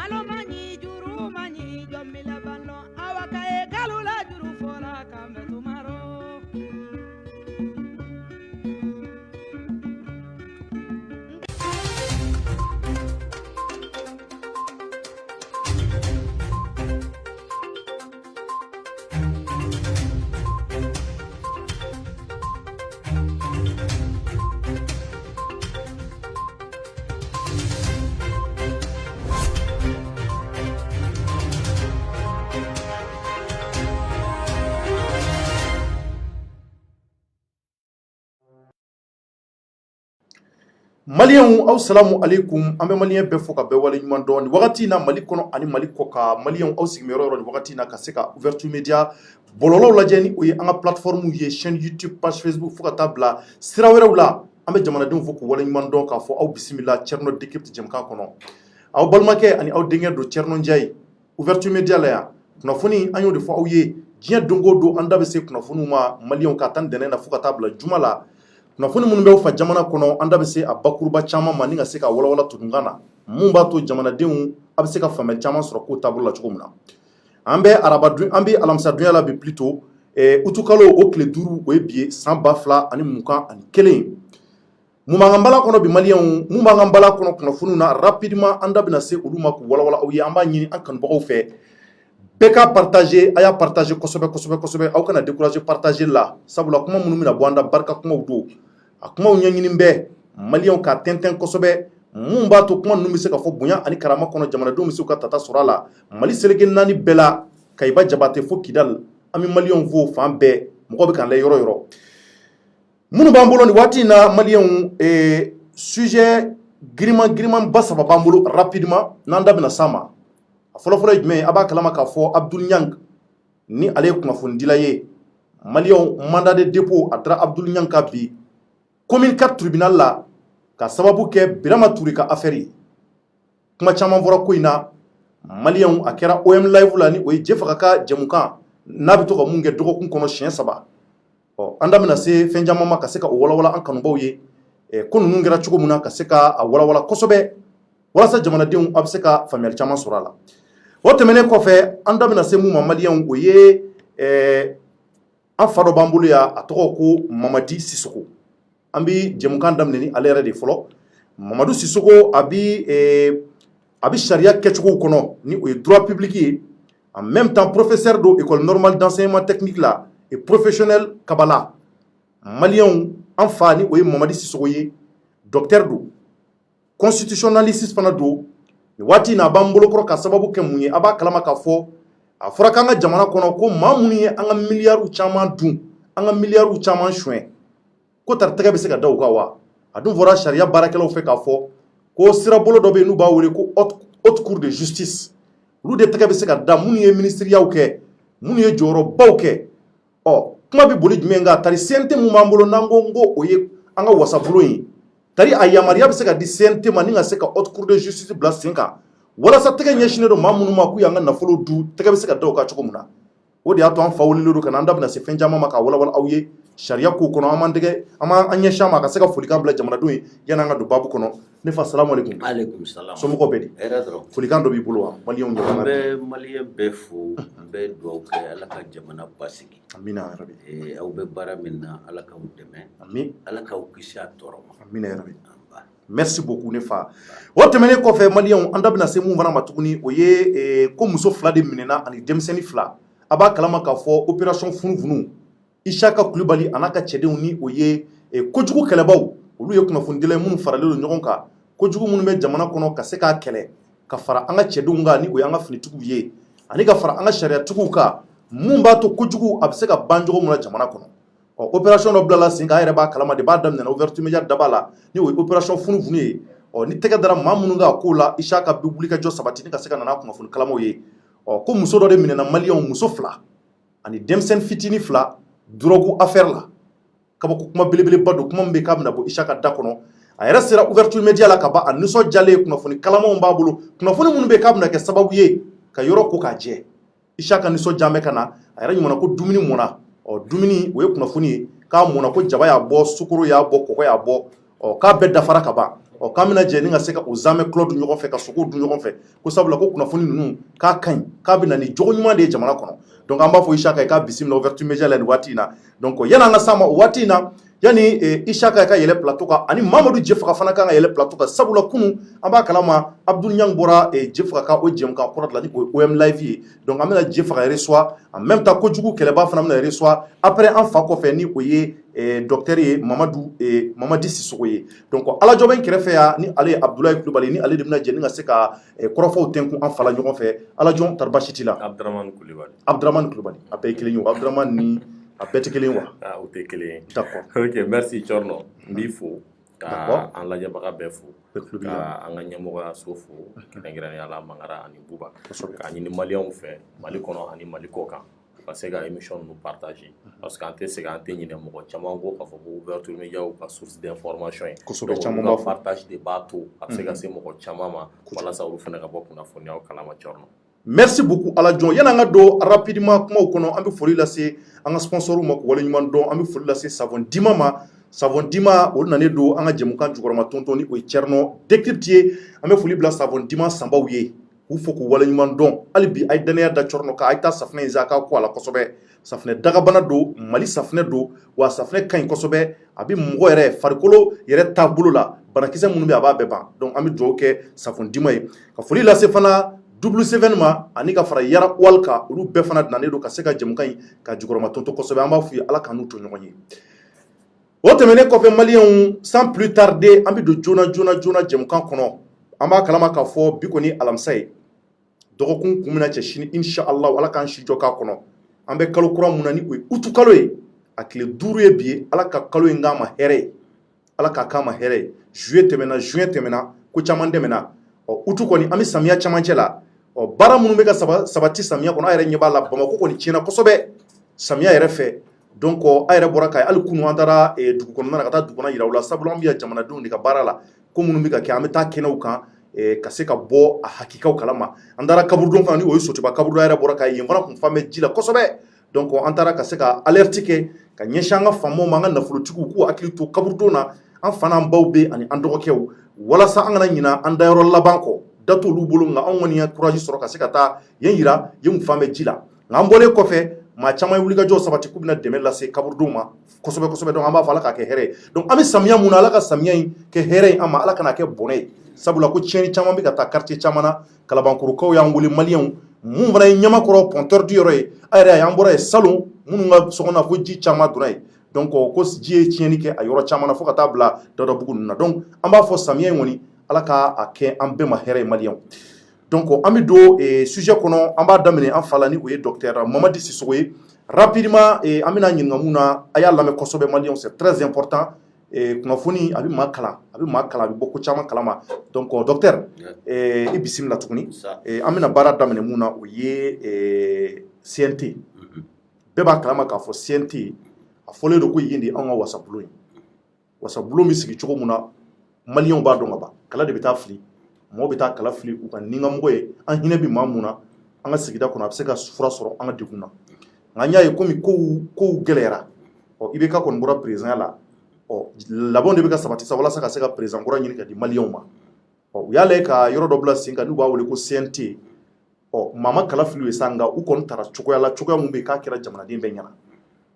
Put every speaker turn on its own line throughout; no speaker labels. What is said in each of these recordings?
malo mani juru mani jomila bano awaka e galula juru fola kambe tumaro
Malien aw salamu alaikum an bɛ malien bɛɛ fo ka bɛɛ wale ɲuman dɔn nin wagati na Mali kɔnɔ ani Mali kɔ ka malien aw sigiyɔrɔ yɔrɔ nin wagati na ka se ka ouverture media bɔlɔlɔw lajɛ ni o ye an ka plateforme ye chaîne YouTube page Facebook fo ka taa bila sira wɛrɛw la an bɛ jamanadenw fo k'u wale ɲuman dɔn k'a fɔ aw bisimila Thierno Decrypte jɛmukan kɔnɔ aw balimakɛ ani aw denkɛ don Thierno Ndiaye ouverture media la yan kunnafoni an y'o de fɔ aw ye diɲɛ don o don an da bɛ se kunnafoniw ma malien ka tan dɛnɛn na fo ka taa bila juma la kunnafoni minnu bɛ fa jamana kɔnɔ an da bɛ se a bakuruba caman ma ni ka se ka walawala tudunkan na mun b'a to jamanadenw a bɛ se ka faamuyali caman sɔrɔ ko taabolo la cogo min na an bɛ alamisadonya la bi plutôt utukalo o tile 5 o ye bi ye san 2021 mun b'an ka bala kɔnɔ bi maliyɛnw mun b'an ka bala kɔnɔ kunnafoniw na rapidement an da bɛna se olu ma k'u walawala aw ye an b'a ɲini an kanubagaw fɛ bɛɛ ka partager a y'a partager kosɛbɛ aw kana décourager partager la sabula kuma minnu bɛna bɔ an da barika kumaw don a kumaw ɲɛɲini bɛɛ maliyɛnw ka tɛntɛn kosɛbɛ mun b'a to kuma ninnu bɛ se ka fɔ bonya ani karama kɔnɔ jamanadenw bɛ se ka tata sɔrɔ a la Mali seleke 4 bɛɛ la Kayiba Jabate fo Kidal an bɛ maliyɛnw fo fan bɛɛ mɔgɔ bɛ k'an lajɛ yɔrɔ yɔrɔ minnu b'an bolo nin waati in na maliyɛnw sujet giriman ba saba b'an bolo rapidement n'an da bɛna s'a ma a fɔlɔfɔlɔ ye jumɛn ye a b'a kalama k'a fɔ Abdul Niang ni ale ye kunnafonidila ye maliyɛnw mandat de dépôt a dira Abdul Niang ka bi commune 4 tribunal la ka sababu kɛ Birama Ture ka affaire ye kuma caman fɔra ko in na maliyɛnw a kɛra OM live la ni o ye Jɛfaga ka jɛmukan n'a bɛ to ka mun kɛ dɔgɔkun kɔnɔ siɲɛ 3 an da bɛna se fɛn caman ma ka se ka o walawala an kanubaw ye ko ninnu kɛra cogo min na ka se ka a walawala kosɛbɛ walasa jamanadenw a bɛ se ka faamuyali caman sɔrɔ a la o tɛmɛnen kɔfɛ an da bɛna se mun ma maliyɛnw o ye an fa dɔ b'an bolo yan a tɔgɔ ko Mamadi Sisoko an bɛ jɛmukan daminɛ ni ale yɛrɛ de fɔlɔ Mamadu Sisoko a bɛ sariya kɛcogow kɔnɔ ni o ye droit public ye en même temps professeur do école normale d'enseignement technique la et professionnel kabala maliyɛnw an fa ni o ye Mamadi Sisoko ye docteur do constitutionnaliste fana do waati na b'an bolokɔrɔ ka sababu kɛ mun ye a b'a kalama k'a fɔ a fɔra k'an ka jamana kɔnɔ ko maa minnu ye an ka miliyariw caman dun an ka miliyariw caman suɲɛ ko tari tɛgɛ bɛ se ka da u kan wa a dun fɔra sariya baarakɛlaw fɛ k'a fɔ ko sirabolo dɔ bɛ yen n'u b'a wele ko haute cour de justice olu de tɛgɛ bɛ se ka da minnu ye ministeriyaw kɛ minnu ye jɔyɔrɔbaw kɛ kuma bɛ boli jumɛn kan tari CNT mun b'an bolo n'an ko o ye an ka wasabulon ye tari a yamaruya bɛ se ka di CNT ma ni ka se ka haute cour de justice bila sen kan walasa tɛgɛ ɲɛsinnen don maa minnu ma k'u y'an ka nafolo dun tɛgɛ bɛ se ka da u kan cogo min na o de y'a to an fa wililen don ka na an da bɛna se fɛn caman ma k'a walawala aw ye sariya kow kɔnɔ an b'an ɲɛsin a ma ka se ka folikan bila jamanadenw ye yanni an ka don baabu kɔnɔ ne fa salamu alaikum.
Alaikum salam.
Somɔgɔw bɛ di?
Hɛrɛ dɔrɔn.
Folikan dɔ b'i bolo wa maliyɛnw ɲɛna?
An bɛ maliyɛn bɛɛ fo an bɛ dugawu kɛ ala ka jamana basigi.
Amina yarabi.
Aw bɛ baara min na ala k'aw dɛmɛ.
Ami.
Ala k'aw kisi a tɔɔrɔ ma.
Amina yarabi. Merci beaucoup ne fa. O tɛmɛnen kɔfɛ maliyɛnw an da bɛna se mun fana ma tuguni o ye ko muso 2 de minɛna ani denmisɛnnin 2 a b'a kalama k'a fɔ opération funufunu Isaka Kulibali a n'a ka cɛdenw ni o ye kojugu kɛlɛbaw olu ye kunnafonidila minnu faralen don ɲɔgɔn kan kojugu minnu bɛ jamana kɔnɔ ka se k'a kɛlɛ ka fara an ka cɛdenw kan ni o ye an ka finitigiw ye ani ka fara an ka sariyatigiw kan mun b'a to kojugu a bɛ se ka ban cogo min na jamana kɔnɔ opération dɔ bilala sen kan a yɛrɛ b'a kalama de b'a daminɛ ouverture media daba la ni o ye opération funufunu ye ni tɛgɛ dara maa minnu ka ko la Isaka bɛ wuli ka jɔ sabati ni ka se ka na n'a kunnafoni kalamaw ye ko muso dɔ de minɛna maliyɛnw muso 2 ani denmisɛnnin fitinin 2 drogue affaire la kabako kuma belebeleba don kuma min bɛ k'a bɛna bɔ Isaka da kɔnɔ a yɛrɛ sera ouverture media la ka ban a nisɔndiyalen kunnafoni kalamaw b'a bolo kunnafoni minnu bɛ k'a bɛna kɛ sababu ye ka yɔrɔ ko k'a jɛ Isaka nisɔndiya bɛ ka na a yɛrɛ ɲumanna ko dumuni mɔnna dumuni o ye kunnafoni ye k'a mɔnna ko jaba y'a bɔ sukoro y'a bɔ kɔgɔ y'a bɔ k'a bɛɛ dafara ka ban k'an bɛna jɛ ni ka se ka o zamɛ kulɔ dun ɲɔgɔn fɛ ka sogo dun ɲɔgɔn fɛ ko sabula ko kunnafoni ninnu k'a ka ɲi k'a bɛ na ni jogo ɲuman de ye jamana kɔnɔ donc an b'a fɔ Isaka ye k'a bisimila Ouverture Media la nin waati in na donc yanni an ka s'a ma o waati in na yani Isaka ka yɛlɛ plateau kan ani Mamadu Jɛfaga fana kan ka yɛlɛ plateau kan sabula kunun an b'a kalama Abdul Niang bɔra Jɛfaga ka o jɛmukan kɔrɔ la ni o ye OM Live ye donc an bɛna Jɛfaga reçoit en même temps kojugu kɛlɛba fana bɛna reçoit après an fa kɔfɛ ni o ye docteur ye Mamadi Sisoko ye donc alajɔ bɛ n kɛrɛfɛ yan ni ale ye Abdoulaye Kulibali ni ale de bɛna jɛ ni ka se ka kɔrɔfɔw tɛnkun an fala ɲɔgɔn fɛ alajɔ tari basi t'i la
Abdramane Kulibali
a bɛɛ ye kelen ye o Abdramane ni a bɛɛ tɛ kelen ye wa
o tɛ kelen ye
d'accord
ok merci Thierno n b'i fo ka an lajɛbaga bɛɛ fo ka an ka ɲɛmɔgɔyaso fo kɛrɛnkɛrɛnnenya la Mangara ani Buba k'a ɲini maliyɛnw fɛ Mali kɔnɔ ani Mali kɔ kan u ka se ka émission ninnu partager parce que an tɛ segin an tɛ ɲinɛ mɔgɔ caman ko k'a fɔ ko Ouverture Media y'u ka source d'information ye
kosɛbɛ caman b'a fɔ
partage de b'a to a bɛ se ka se mɔgɔ caman ma walasa olu fana ka bɔ kunnafoniyaw kalama Thierno.
Merci beaucoup Alajon yanni an ka don rapidement kumaw kɔnɔ an bɛ foli lase an ka sponsor ma k'u waleɲuman dɔn an bɛ foli lase Savon Dima ma Savon Dima olu nanen don an ka jɛmukan jukɔrɔma tonton ni o ye Thierno Decrypte ye an bɛ foli bila Savon Dima sanbaw ye k'u fo k'u waleɲuman dɔn hali bi a ye danaya da Thierno kan a ye taa safunɛ in san a k'a ko a la kosɛbɛ safunɛ dagabana don Mali safunɛ don wa safunɛ ka ɲi kosɛbɛ a bɛ mɔgɔ yɛrɛ farikolo yɛrɛ taabolo la banakisɛ minnu bɛ a b'a bɛɛ ban donc an bɛ dugawu kɛ Savon Dima ye ka foli lase fana W7 ma ani ka fara Yara Wal kan olu bɛɛ fana nanen don ka se ka jɛmukan in ka jukɔrɔma tonton kosɛbɛ an b'a f'u ye Ala ka n'u to ɲɔgɔn ye o tɛmɛnen kɔfɛ maliyɛnw sans plus tarder an bɛ don joona jɛmukan kɔnɔ an b'a kalama k'a fɔ bi kɔni alamisa ye dɔgɔkun kun bɛna cɛ sini inshallah Ala k'an si jɔ k'a kɔnɔ an bɛ kalo kura mun na ni o ye utu kalo ye a tile 5 ye bi ye Ala ka kalo in k'a ma hɛrɛ ye Ala ka k'a ma hɛrɛ ye juillet tɛmɛna juin tɛmɛna ko caman tɛmɛna utu kɔni an bɛ samiya camancɛ la baara minnu bɛ ka sabati samiya kɔnɔ a yɛrɛ ɲɛ b'a la Bamako kɔni tiɲɛna kosɛbɛ samiya yɛrɛ fɛ donc a yɛrɛ bɔra ka hali kunu an taara dugu kɔnɔna na ka taa dugukɔnɔ yira u la sabula an bɛ yan jamanadenw de ka baara la ko minnu bɛ ka kɛ an bɛ taa kɛnɛw kan ka se ka bɔ a hakikaw kalama an taara kaburudon fana ni o ye Sotiba kaburudon yɛrɛ bɔra ka yen fana kun fan bɛ ji la kosɛbɛ donc an taara ka se ka alerte kɛ ka ɲɛsin an ka faamaw ma an ka nafolotigiw k'u hakili to kaburudon na an fana an baw bɛ ani an dɔgɔkɛw walasa an kana ɲina an dayɔrɔ laban kɔ date olu bolo nka anw kɔni ye courage sɔrɔ ka se ka taa yen yira yen fan bɛ ji la nka an bɔlen kɔfɛ maa caman ye wulikajɔ sabati k'u bɛna dɛmɛ lase kaburudenw ma kosɛbɛ donc an b'a fɔ Ala k'a kɛ hɛrɛ ye donc an bɛ samiya mun na Ala ka samiya in kɛ hɛrɛ ye an ma Ala kana kɛ bɔnɛ ye sabula ko tiɲɛni caman bɛ ka taa quartier caman na kalabankoorokaw y'an wele maliyɛnw mun fana ye ɲamakɔrɔ pɔntɔr di yɔrɔ ye a yɛrɛ y'an bɔra ye salon minnu ka sokɔnɔ fo ji caman donna ye donc ko ji ye tiɲɛni kɛ a yɔrɔ caman na fo ka taa bila Dadabugu ninnu na donc an b'a fɔ samiya in kɔni Ala k'a kɛ an bɛɛ ma hɛrɛ ye maliyɛnw donc an bɛ don sujet kɔnɔ an b'a daminɛ an fa la ni o ye docteur Mamadi Sisoko ye rapidement an bɛna ɲininka mun na a y'a lamɛn kosɛbɛ maliyɛnw c'est très important kunnafoni a bɛ maa kalan a bɛ bɔ ko caman kalama donc docteur i bisimila tuguni an bɛna baara daminɛ mun na o ye CNT bɛɛ b'a kalama k'a fɔ CNT a fɔlen don ko yen de anw ka wasabulon ye wasabulon bɛ sigi cogo mun na maliyɛnw b'a dɔn ka ban kala de bɛ taa fili mɔgɔw bɛ taa kala fili u ka ni ka mɔgɔ ye an hinɛ bɛ maa mun na an ka sigida kɔnɔ a bɛ se ka fura sɔrɔ an ka degun na nka an y'a ye komi kow gɛlɛyara IBK kɔni bɔra président la labɛnw de bɛ ka sabati sa walasa ka se ka président kura ɲini ka di maliyɛnw ma u y'a lajɛ ka yɔrɔ dɔ bila sen kan n'u b'a wele ko CNT maa ma kala fili ye sa nka u kɔni taara cogoya la cogoya min bɛ yen k'a kɛra jamanaden bɛɛ ɲɛna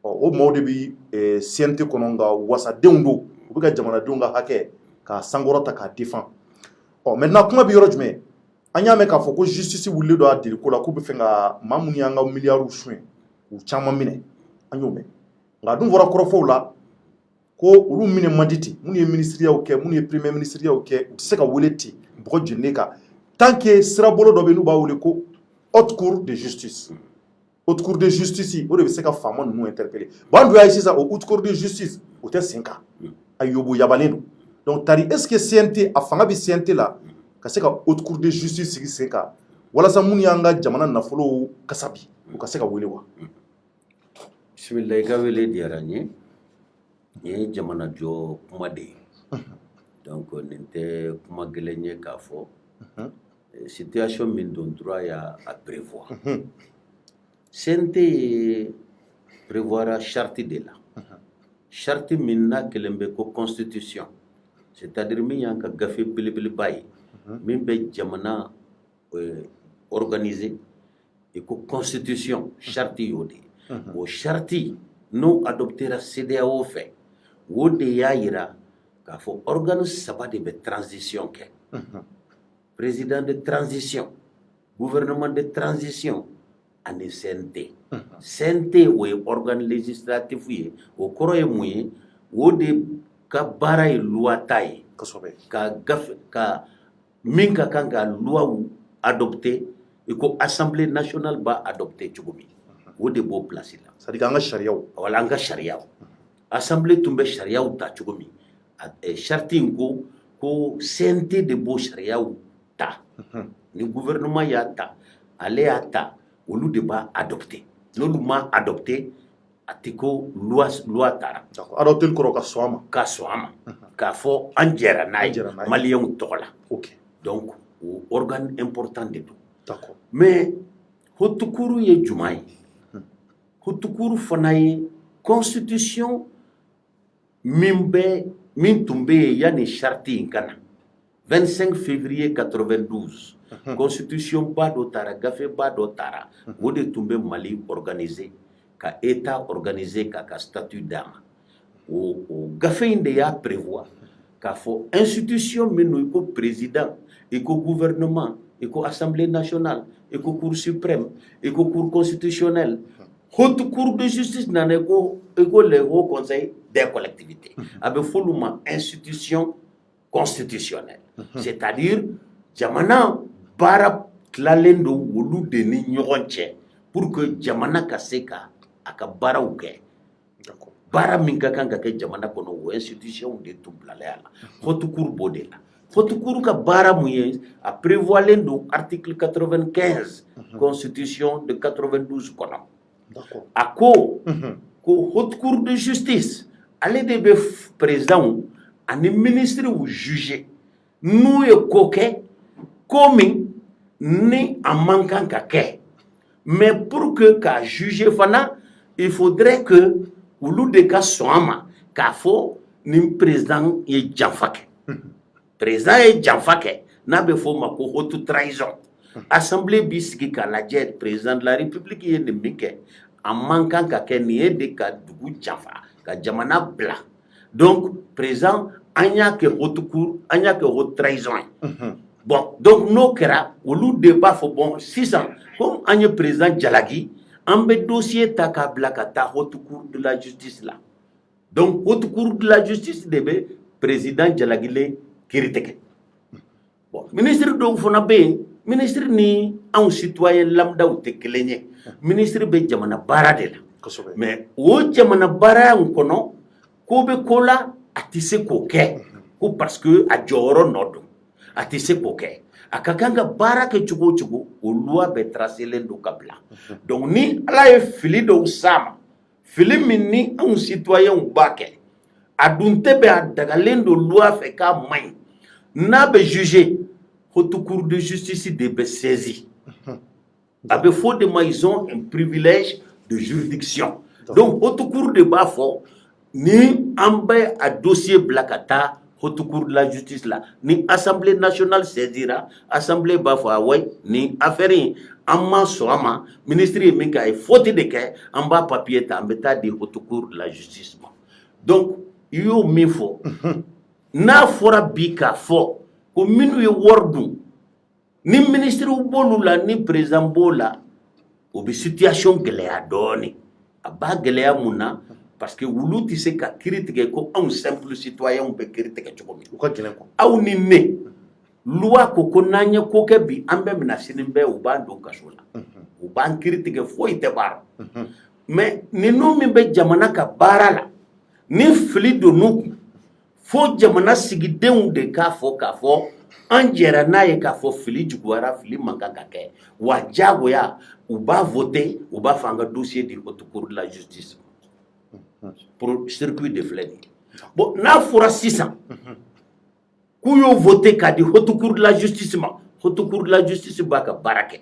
o maaw de bɛ CNT kɔnɔ nka wasadenw don u bɛ ka jamanadenw ka hakɛ k'a sankɔrɔta k'a défend maintenant kuma bɛ yɔrɔ jumɛn an y'a mɛn k'a fɔ ko justice wulilen don a diriko la k'u bɛ fɛ ka maa minnu y'an ka miliyariw suɲɛ u caman minɛ an y'o mɛn nka a dun fɔra kɔrɔfɔw la ko olu minɛ man di ten minnu ye ministeriyaw kɛ minnu ye premier ministeriyaw kɛ u tɛ se ka wele ten bɔgɔ jeninen kan tant que sirabolo dɔ bɛ yen n'u b'a wele ko haute cour de justice haute cour de justice o de bɛ se ka faama ninnu interpeller bon an dun y'a ye sisan o haute cour de justice o tɛ sen kan a yobo yabalen don donc tari est ce que CNT a fanga bɛ CNT la ka se ka haute cour de justice sigi sen kan walasa minnu y'an ka jamana nafolow kasabi u ka se ka wele wa.
Bismillah i ka wele diyara n ye nin ye jamana jɔ kuma de ye donc nin tɛ kuma gɛlɛn ye k'a fɔ situation min don droit y'a prévoir CNT ye prévoir charte de la charte min n'a kɛlen bɛ ko constitution
c'est-à-dire min y'an ka gafe belebeleba ye min bɛ jamana organisé et ko constitution charte y'o de o charte n'o adoptera CEDEAO fɛ o de y'a yira k'a fɔ organe saba de bɛ transition kɛ président de transition gouvernement de transition ani CNT CNT o ye organe législatif ye o kɔrɔ ye mun ye o de ka baara ye loi ta ye ka gafe ka min ka kan ka loi adopté et ko assemblée nationale b'a adopté cogo min o de b'o place la
c'est à dire an ka sariyaw
wala an ka sariyaw assemblée tun bɛ sariyaw ta cogo min charte in ko CNT de b'o sariyaw ta ni gouvernement y'a ta ale y'a ta olu de b'a adopté n'olu ma adopté a tɛ ko loi taara
adopté kɔrɔ ka sɔn a ma
k'a fɔ an jɛra n'a ye maliyɛnw tɔgɔ la
ok
donc o organe important de don
d'accord
mais hotukuru ye juman ye hotukuru fana ye constitution min tun bɛ yen yanni charte in ka na 25 février 92 constitution ba dɔ taara gafe ba dɔ taara o de tun bɛ mali organiser ka état organiser k'a ka statut d'a ma o gafe in de y'a prévoir k'a fɔ institution minnu i ko président i ko gouvernement i ko assemblée nationale i ko cour suprême i ko cour constitutionnelle haute cour de justice nana i ko le haut conseil des collectivités a bɛ f'olu ma institution constitutionnelle c'est-à-dire jamana baara tilalen don olu de ni ɲɔgɔn cɛ pour que jamana ka se ka a ka baaraw kɛ baara min ka kan ka kɛ jamana kɔnɔ o institution de tun bilalen a la haute cour b'o de la haute cour ka baara mun ye a prévoilen don article 95 constitution de 92 kɔnɔ a ko haute cour de justice ale de bɛ président ani ministre ou juge n'u ye ko kɛ ko min ni a man kan ka kɛ mais pour que k'a juger fana il faudrait que olu de ka sɔn a ma k'a fɔ ni président ye janfa kɛ président ye janfa kɛ n'a bɛ fɔ o ma ko haute trahison assemblée b'i sigi k'a lajɛ président de la république ye nin min kɛ a man kan ka kɛ nin ye de ka dugu janfa ka jamana bila donc président an y'a kɛ haute cour an y'a kɛ haute trahison ye bon donc n'o kɛra olu de b'a fɔ bon sisan comme an ye président jalaki an bɛ dossier ta k'a bila ka taa haute cour de la justice la donc haute cour de la justice de bɛ président jalakilen kiiri tigɛ bon ministre dɔw fana bɛ yen ministre ni anw citoyen lambdaw tɛ kelen ye ministre bɛ jamana baara de la mais o jamana baara in kɔnɔ ko bɛ ko la a tɛ se k'o kɛ ko parce que a jɔyɔrɔ nɔ don a tɛ se k'o kɛ a ka kan ka baara kɛ cogo o cogo o loi bɛ tracelen don ka bila donc ni ala ye fili dɔw s'a ma fili min ni anw citoyenw b'a kɛ a dun tɛ bɛn a dagalen don loi fɛ k'a man ɲi n'a bɛ juger haute cour de justice de bɛ saisi a bɛ fɔ de ma ils ont un privilège de juridiction donc haute cour de b'a fɔ ni an bɛ a dossier bila ka taa haute cour de la justice la ni assemblée nationale saisira assemblée b'a fɔ awɔ ni affaire in an ma sɔn a ma ministre ye min kɛ a ye faute de kɛ an b'a papier ta an bɛ taa di haute cour de la justice ma donc i y'o min fɔ n'a fɔra bi k'a fɔ ko minnu ye wari dun ni ministre b'olu la ni président b'o la o bɛ situation gɛlɛya dɔɔnin a b'a gɛlɛya mun na parce que wulu tɛ se ka kiiri tigɛ ko anw simple citoyen bɛ kiiri tigɛ cogo min
u ka gɛlɛn quoi
aw ni ne loi ko n'an ye ko kɛ bi an bɛ minɛ sini bɛɛ u b'an don kaso la u b'an kiiri tigɛ foyi tɛ baara mais ninnu min bɛ jamana ka baara la ni fili donn'u kun fo jamana sigidenw de k'a fɔ an jɛra n'a ye k'a fɔ fili juguyara fili man kan ka kɛ wa diyagoya u b'a voter u b'a fɔ an ka dossier di haute cour de la justice pour circuit de filɛ nin bon n'a fɔra sisan k'u y'o voter k'a di haute cour de la justice ma haute cour de la justice b'a ka baara kɛ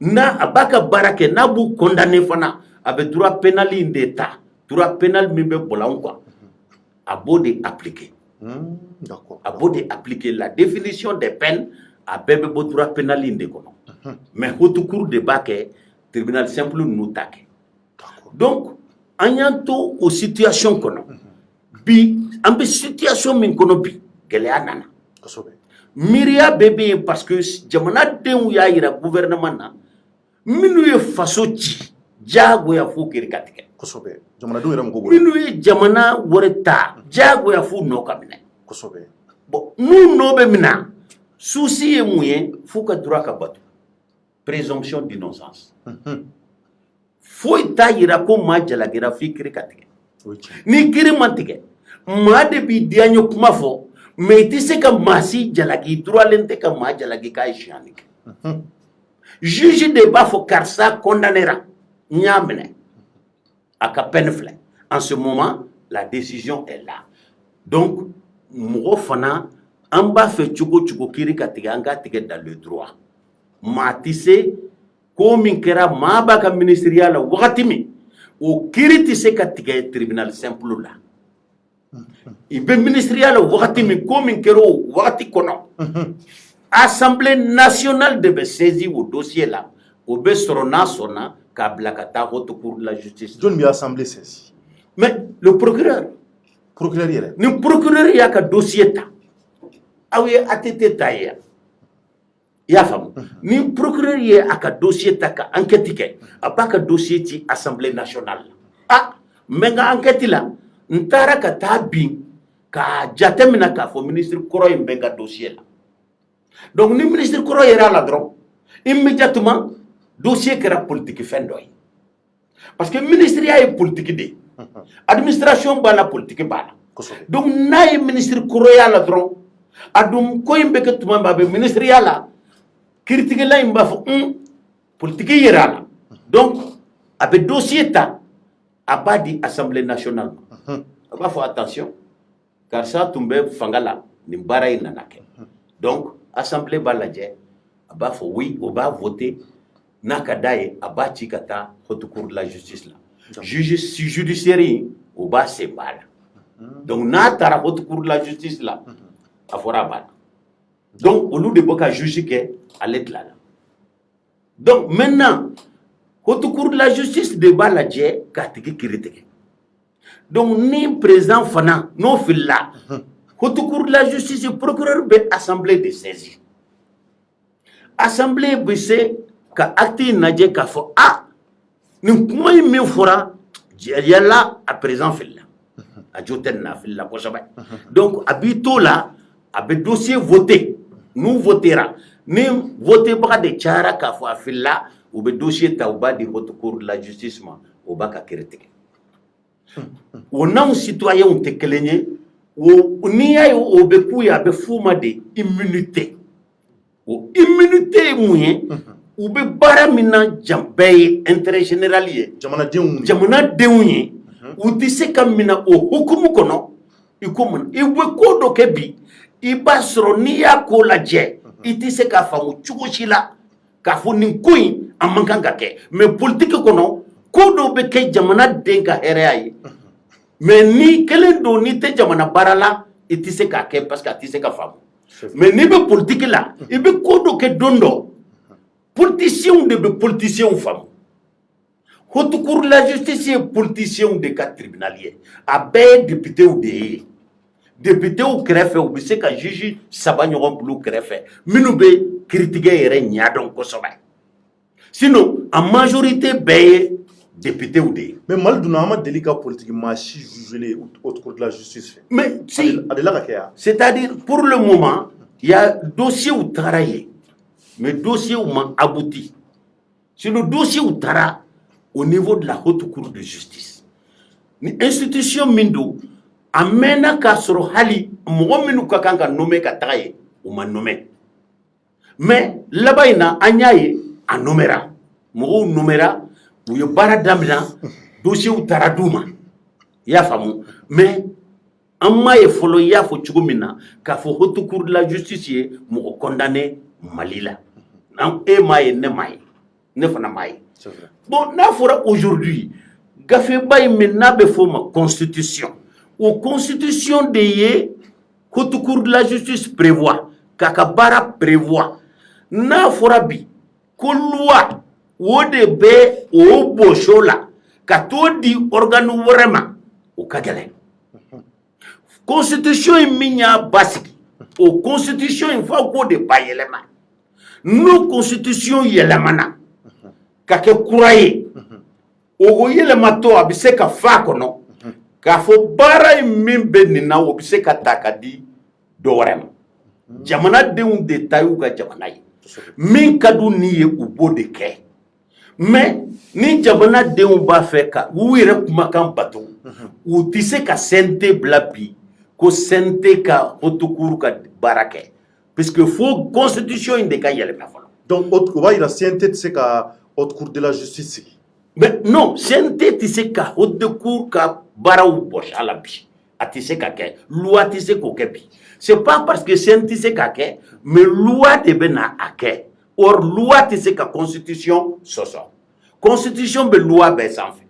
n'a a b'a ka baara kɛ n'a b'u condamner fana a bɛ droit pénal in de ta droit pénal min bɛ bɔlɔn kan a b'o de appliquer
D'accord.
A beau appliquer la définition des peines à bébé droit pénal de kono. Mais haute cour de baquet, tribunal simple nous taque. Donc, en y a tout aux situations kono. Bi, en bi situation min kono bi, gele anana. Miria bébé parce que jamana den ya ira gouvernement na minu ye faso ci jago ya fu kirikatike.
Kosobe. Jamana do yaram gogo.
Minu ye jamana woreta jago ya fu no kamine.
Kosobe.
Bon, nous no be mina souci e mouye fu ka droit ka batu. Présomption d'innocence. Faut ta ira ko ma jala gira fi kirikatike. Ni kiri mantike. Ma de bi dianyo kuma fo mais tu sais que masi jalaki droit lente ka ma jalaki ka ishanik. Juge de bafo karsa condamnera nyamene aka penfle. En ce moment, la décision est là. Donc, mo fana amba fe chuko kiri katiga anga tige dans le droit. Ma tisse ko min kera ma ba ka ministériel wakati mi o kiri tisse katiga tribunal simple là. Il peut ministériel wakati mi ko min kero wakati kono. Assemblée nationale devait saisir au dossier là. Au bestrona sona ka blakata haute cour de la justice.
John bi assemblée saisie.
Mais le procureur
Procureur
ni procureur ya ka dossier ta. Awi atete taïa. Ya famu. Ni procureur ya aka dossier ta ka enquête ke. Abaka dossier ti assemblée nationale. Ah, menga enquête là. Ntara ka tabi ka jatemina ka fo ministre Koro mbenga dossier là. Donc ni ministre Koro era la dron. Immédiatement dossier kera politique fendoy. Parce que ministre ya est politique de. Administration bala politique bala. Donc na est ministre Koro ya la dron. Adum ko mbeke tuma babe ministre ya la critique la imba fo politique yera la. Donc avec dossier ta abadi assemblée nationale. Il faut attention, car ça tombe fangala, nimbara inanake. Donc, assemblée baladje, il faut oui, on va voter, nakadaye, abati kata, haute cour de la justice là. Judiciaire, on va se mal. Donc, natara haute cour de la justice là, à fora mal. Donc, au lieu de boka juger que, à l'être là. Donc, maintenant, haute cour de la justice de baladje, katiki kiritike. Donc, ni président Fana, non fil là, haute cour de la justice, le procureur de l'Assemblée de saisie. Assemblée de saisie, ka acte nadje ka fo, ah, nous pouvons me fora, là, à présent fil là. A joten na fil là, donc, habito là, avec dossier voté, nous votera. Ni voté pas de chara ka fo fil là, ou be dossier taouba de haute cour de la justice, ou baka critique. On a un citoyen on te kelenye ou ni ay o be kuya be fuma de immunité o immunité moyen ou be baramina jambe intérêt général ye jamana deunye ou tise kamina o hukumu kono ikomun e we ko do kebi i basro ni ya ko la je itise ka famu chugochila ka funi kuin amankanga ke mais politique kono ko do be ke jamana denga here mais ni kelen do ni te jamana barala itise ka ke parce que itise ka famu mais ni be politique là e be ko do ke dondo politicien de be politicien famu haute cour de la justice est politicien de cas tribunalier a be député ou greffe ou be se ka juge sabanyo blue greffe minu be critiquer yere nyadon ko soba sinon en majorité be député ou des.
Mais Malduna a délicat politique, machi jugé haute cour de la justice.
Mais si, c'est-à-dire pour le moment, il y a dossier où travailler, mais dossier où m'a abouti. C'est le dossier où tara au niveau de la haute cour de justice. L'institution Mindo amena kasro hali mo minu kakanga nommé ka travailler ou m'a nommé. Mais là-bas il a anyaye a nomera. Mo nomera ou yo bara damina dossier ou taraduma ya famu mais amma ye folo ya fo chugumina ka fo haute cour de la justice mo condamné malila nan e may ne fana may bon na fora aujourd'hui gafe bay menna be fo ma constitution ou constitution de ye haute cour de la justice prévoit kakabara prévoit n'a fora bi ko loi o de be o bocho la ka to di organe worema o kagele constitution minya basique o constitution il faut ko de bayelema no constitution yelemana ka ke kuraye o go yelema to abise ka fa kono ka fo bara min be ni na o bise ka takadi do worema jamana denw de tayu ka jamana ye min kadu ni ye u bo de kɛ mais ni jamana denw b'a fɛ ka u yɛrɛ kumakan bato u tɛ se ka CNT bila bi ko CNT ka haute cour ka baara kɛ parce que fo constitution in de ka yɛlɛma fɔlɔ.
donc o b'a yira CNT tɛ se ka haute cour de la justice sigi.
mais non CNT tɛ se ka haute cour ka baaraw bɔsi a la bi a tɛ se ka kɛ loi tɛ se k'o kɛ bi c'est pas parce que CNT tɛ se ka kɛ mais loi de bɛ na a kɛ. Or, loi tɛ se ka constitution sɔsɔ constitution bɛ loi bɛɛ sanfɛ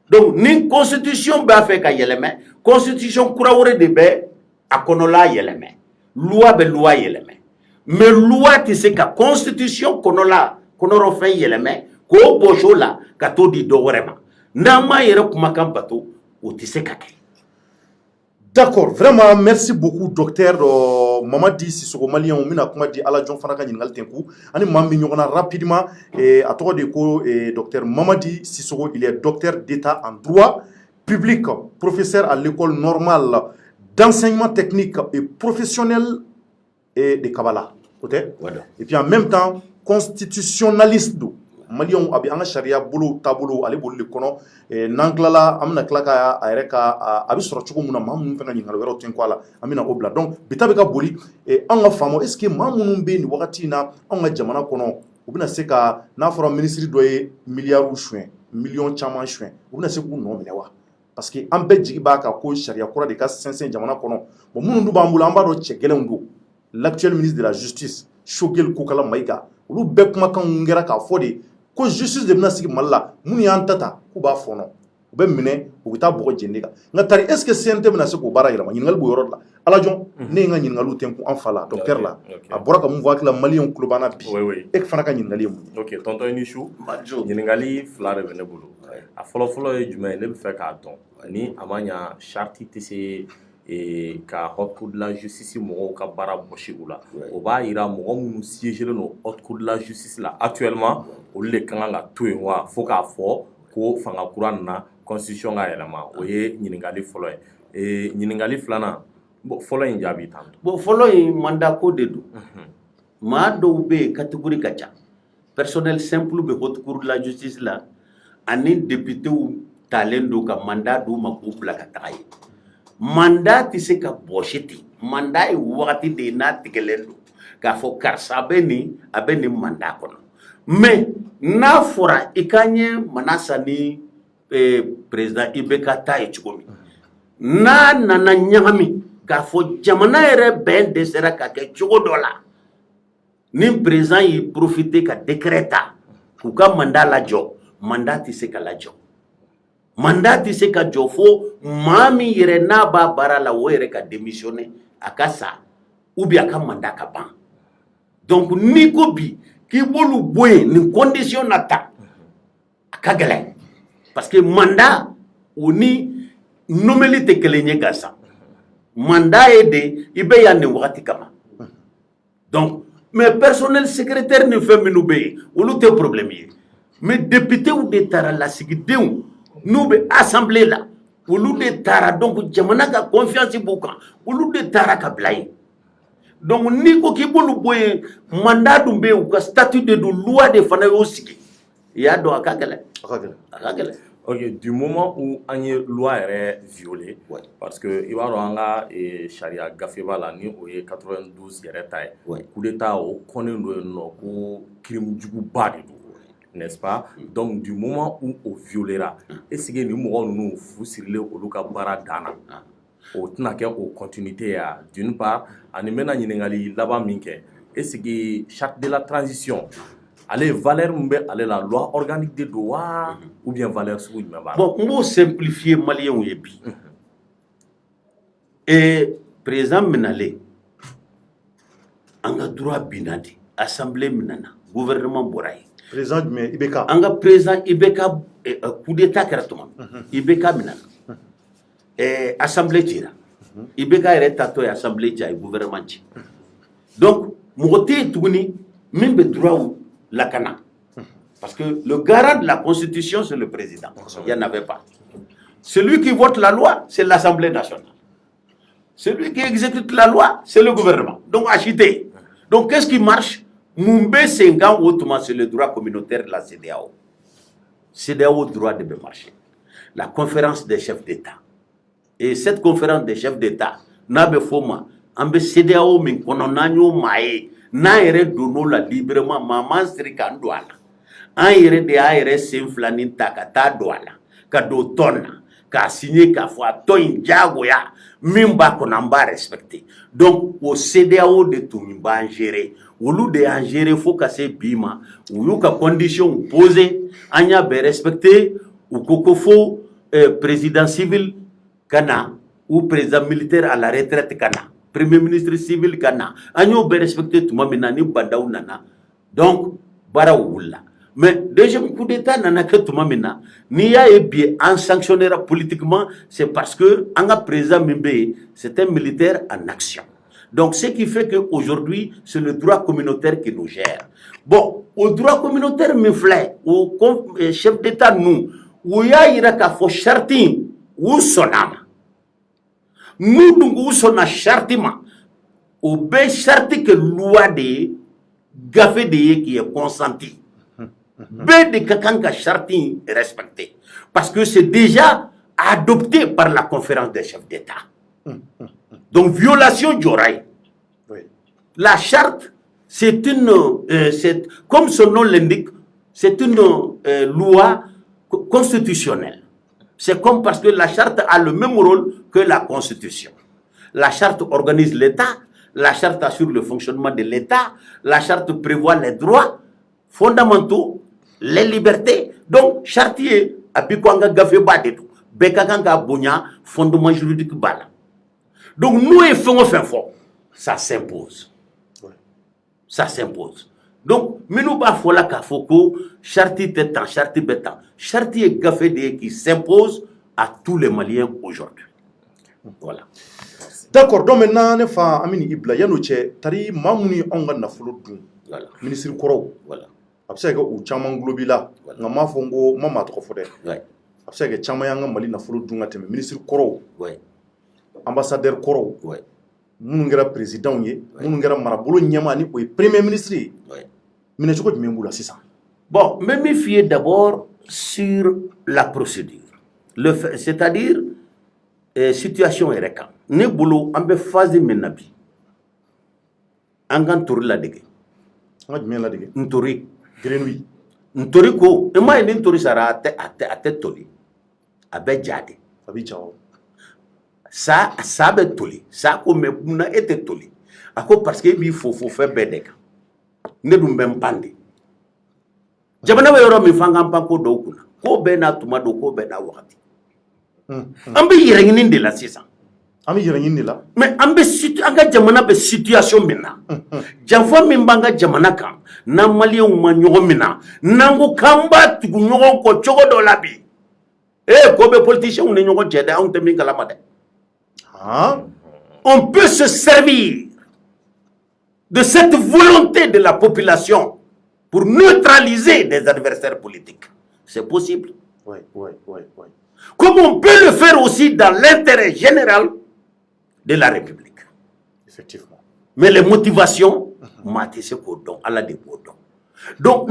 donc ni constitution b'a fɛ ka yɛlɛmɛ constitution kura wɛrɛ de bɛ a kɔnɔla yɛlɛmɛ loi bɛ loi yɛlɛmɛ mais loi tɛ se ka constitution kɔnɔrɔfɛn yɛlɛmɛ k'o bɔsi o la ka t'o di dɔ wɛrɛ ma n'an m'a yɛrɛ kumakan bato o tɛ se ka kɛ.
D'accord, vraiment merci beaucoup docteur Mamadi Sissoko Malien on mina kuma di Ala Jon fana ka ɲininkali tenku ani maa min ɲɔgɔnna rapidement a tɔgɔ de ko docteur Mamadi Sissoko il est docteur d'état en droit public professeur à l'école normale d'enseignement technique et professionnel de Kabala et puis en même temps constitutionnaliste do Malien abi an ka sariya bolo taabolo ale bolo le kɔnɔ n'an tilala an bɛna tila ka a yɛrɛ ka a bɛ sɔrɔ cogo min na maa minnu fɛn ka ɲininkali wɛrɛw tɛ ko a la an bɛna o bila donc bi ta bɛ ka boli an ka faamu est ce que maa minnu bɛ nin wagati in na anw ka jamana kɔnɔ u bɛna se ka n'a fɔra minisiri dɔ ye miliyariw suɲɛ miliyɔn caman suɲɛ u bɛna se k'u nɔ minɛ wa parce que an bɛɛ jigi b'a kan ko sariya kura de ka sɛnsɛn jamana kɔnɔ bon minnu dun b'an bolo an b'a dɔn cɛ gɛlɛnw don l'actuel ministre de la justice Choguel Kokala Maïga olu bɛɛ kumakanw kɛra k'a fɔ de ko justice de bɛna sigi Mali la minnu y'an ta ta k'u b'a fɔnɔ u bɛ minɛ u bɛ taa bɔgɔ jeni kan nka tari est ce que CNT bɛna se k'o baara yɛlɛma ɲininkali b'o yɔrɔ de la Ala Jɔn ne ye n ka ɲininkaliw tɛnku an fa la docteur la a bɔra ka mun fɔ hakili la maliyɛnw tulo b'an na bi e fana ka ɲininkali ye mun ye.
ok tonton i ni su ɲininkali fila de bɛ ne bolo a fɔlɔ-fɔlɔ ye jumɛn ye ne bɛ fɛ k'a dɔn ni a ma ɲa charte tɛ se ka haute cour de la justice mɔgɔw ka baara bɔsi u la o b'a yira mɔgɔ minnu siégelen don haute cour de la justice la actuellement olu de ka kan ka to yen wa fo k'a fɔ ko fanga kura nana constitution ka yɛlɛma o ye ɲininkali fɔlɔ ye ɲininkali filanan bon fɔlɔ in jaabi tan
bon fɔlɔ in mandat ko de don maa dɔw bɛ yen catégorie ka ca personnel simple bɛ haute cour de la justice la ani députéw talen don ka mandat d'u ma k'u bila ka taga yen mandat tɛ se ka bɔsi ten mandat ye wagati de ye n'a tigɛlen don k'a fɔ karisa a bɛ nin mandat kɔnɔ mais n'a fɔra i ka ɲɛ Manasa ni président IBK ta ye cogo min n'a nana ɲagami k'a fɔ jamana yɛrɛ bɛn dɛsɛra ka kɛ cogo dɔ la ni président y'i profiter ka décret ta k'u ka mandat lajɔ mandat tɛ se ka lajɔ mandat tɛ se ka jɔ fo maa min yɛrɛ n'a b'a baara la o yɛrɛ ka démissionner a ka sa ou bien a ka mandat ka ban donc n'i ko bi k'i b'olu bɔ yen nin condition na ta a ka gɛlɛn parce que mandat o ni nomeli tɛ kelen ye gansan mandat ye de i bɛ yan nin wagati kama donc mais personnel secrétaire ni fɛn minnu bɛ yen olu tɛ problème ye mais députéw de taara lasigidenw n'u bɛ assemblée la olu de taara donc jamana ka confiance b'u kan olu de taara ka bila yen donc n'i ko k'i b'olu bɔ yen mandat dun bɛ yen u ka statut de don loi de fana y'o sigi i y'a dɔn a ka gɛlɛn a ka gɛlɛn.
ok du moment où an ye loi yɛrɛ violé parce que i b'a dɔn an ka sariya gafe b'a la ni o ye 92 yɛrɛ ta ye coup d'état o kɔnnen don yen nɔ ko crime juguba de don n'est-ce pas donc du moment où o violera est-ce que ni mɔgɔ ninnu fu sirilen olu ka baara dan na o tɛna kɛ o continuité ya d'une part ani n bɛna ɲininkali laban min kɛ est-ce que charte de la transition ale valeur min bɛ ale la loi organique de don wa ou bien valeur sugu jumɛn b'a la.
bon n b'o simplifier maliyɛnw ye bi président minale anga droit binadi assemblée minana gouvernement boray
président mais ibeka
anga président ibeka coup d'état karatuma ibeka minana assemblée tira ibeka ere tato assemblée tira gouvernement ti donc moté tuguni même droit la kana parce que le garant de la constitution c'est le président il y en avait pas. Celui qui vote la loi, c'est l'Assemblée nationale. Celui qui exécute la loi, c'est le gouvernement. Donc, agité. Donc, qu'est-ce qui marche? Mumbe Sengan, c'est le droit communautaire de la CEDEAO. CEDEAO, droit de marcher. La conférence des chefs d'État. Et cette conférence des chefs d'État, n'a foma, ambe CEDEAO min kononanyo mae, na ere dono la librement, maman strikan douala. An ere de a ere senflanin takata douala. Kado tonna. Qu'a signé qu'a fait toin jagoya mimba qu'on a respecté donc au CEDEAO de tout mimba gérer au lieu de en gérer faut casser bima ou yo ka condition posée anya be respecté ou kokofo président civil kana ou président militaire à la retraite kana premier ministre civil kana anyo be respecté tout mamina ni bandaou nana donc bara wula. Mais deuxième coup d'état nana que tout mamina ni a bien en sanctionnera politiquement c'est parce que anga président Mimbe c'est un militaire en action. Donc ce qui fait que aujourd'hui c'est le droit communautaire qui nous gère. Bon, au droit communautaire me flait au chef d'état nous où ya ira ka fo charti ou sonama. Nous dungu sona chartima au be charti que loi de gafé de qui est consenti. B de Kakanka Charti est respecté. Parce que c'est déjà adopté par la conférence des chefs d'État. Donc, violation d'Oraï. Oui. La charte, c'est une, comme son nom l'indique, c'est une loi constitutionnelle. C'est comme parce que la charte a le même rôle que la constitution. La charte organise l'État, la charte assure le fonctionnement de l'État, la charte prévoit les droits fondamentaux, les libertés. Donc, chartier, apikwanga gafé badetou, bekakanga bonya, fondement juridique bala. Donc, nous, et fort, ça s'impose. Ouais. Ça s'impose. Donc, nous, ba fola kafoko, charti tétan, charti bétan. Charti est gafé de qui s'impose à tous les Maliens aujourd'hui. Voilà.
D'accord, donc maintenant, ne fa amini ibla yanouche, tari mamouni onga na fulodun. Voilà. Ministre Koro. Voilà. Absega ou chaman globila. Nga ma fongo mama to fode. Ouais. Absega chamayanga mali na fulodun ateme ministre Koro. Ouais. Ambassadeur Koro. Ouais. Munu ngera président ye, munu ngera marabolo nyama ni o premier ministre. Ouais. Mine choko dimembula sisa.
Bon, me méfier d'abord sur la procédure. C'est-à-dire situation ereka. Ne bolo ambe phase menabi. Angan tour la dege. Ntori.
Grenouille.
Ntori ko, ema ene ntori sara ate toli. Abe jade.
Abi chao.
Ça be toli. Ça ko me na ete toli. Ako parce que bi faut faire bedeka. Ne dum bem pande. Jabana we yoro mi fanga mpanko do kuna. Ko be na tuma do ko be na wakati. Ambe yirengini de la sisa.
Ambe yirengini de la.
Mais ambe anga jamana be situation mina. Janfo min banga jamana kan na malien ma nyogo mina nango kamba tugu nyogo ko chogo do labi. Ko be politicien ne nyogo jeda on te min kala made. On peut se servir de cette volonté de la population pour neutraliser des adversaires politiques. C'est possible.
Oui.
Comme on peut le faire aussi dans l'intérêt général de la République.
Effectivement.
Mais les motivations, donc,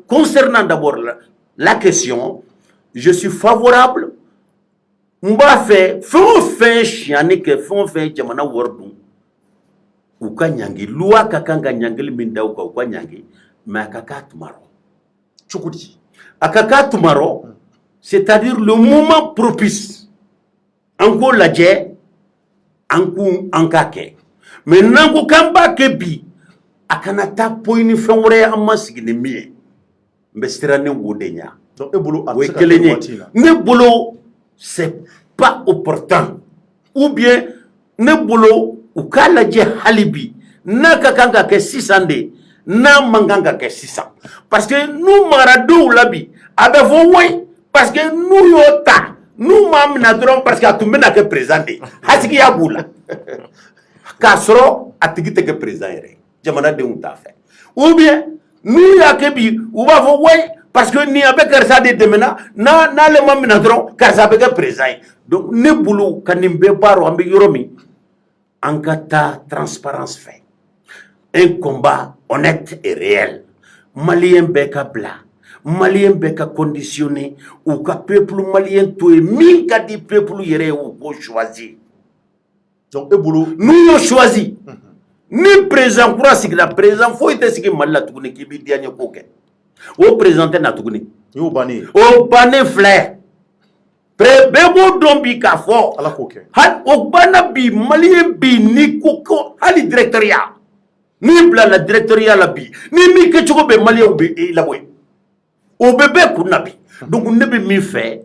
concernant d'abord la question, je suis favorable. Mba fait chiané que fait jamana wordou. Ou kanyangi, loi kakanga nyangeli minda ou kanyangi, mais akaka tumaro.
Chukudi.
Akaka tumaro, c'est-à-dire le moment propice. Anko ladje, anko ankake. Mais nango kamba kebi, akanata poini fenwre amasigine mie. Mbestirane wodenya.
Donc, ebolo a
ne bolo, c'est pas opportun. Ou bien, ne bolo u k'a lajɛ hali bi n'a ka kan ka kɛ 600 de n'a man kan ka kɛ 600 parce que n'u maradenw la bi a bɛ fɔ wayi parce que n'u y'o ta n'u m'a minɛ dɔrɔn parce que a tun bɛna kɛ président de ye hasigiya b'u la k'a sɔrɔ a tigi tɛ kɛ président yɛrɛ jamanadenw t'a fɛ ou bien n'u y'a kɛ bi u b'a fɔ wayi parce que ni a bɛ karisa de dɛmɛna n'ale ma minɛ dɔrɔn karisa bɛ kɛ président ye donc ne bolo ka nin bɛɛ baara an bɛ yɔrɔ min an ka taa transparence fɛ un combat honnête et réel malien bɛɛ ka bila malien bɛɛ ka conditionné u ka peuple malien to ye min ka di peuple yɛrɛ ye u k'o choisir
donc e bolo
n'u y'o choisi ni président kura sigila président foyi tɛ sigi mali la tuguni k'i b'i diyaɲɛ ko kɛ o président tɛ na tuguni
y'o bannen
o bannen filɛ bɛɛ b'o dɔn bi k'a fɔ
ala k'o kɛ
o banna bi malien bi ni ko hali directoriat n'i bilala directoriat la bi ni min kɛcogo bɛ malien bɛ i labɔ yen o bɛ bɛɛ kun na bi donc ne bɛ min fɛ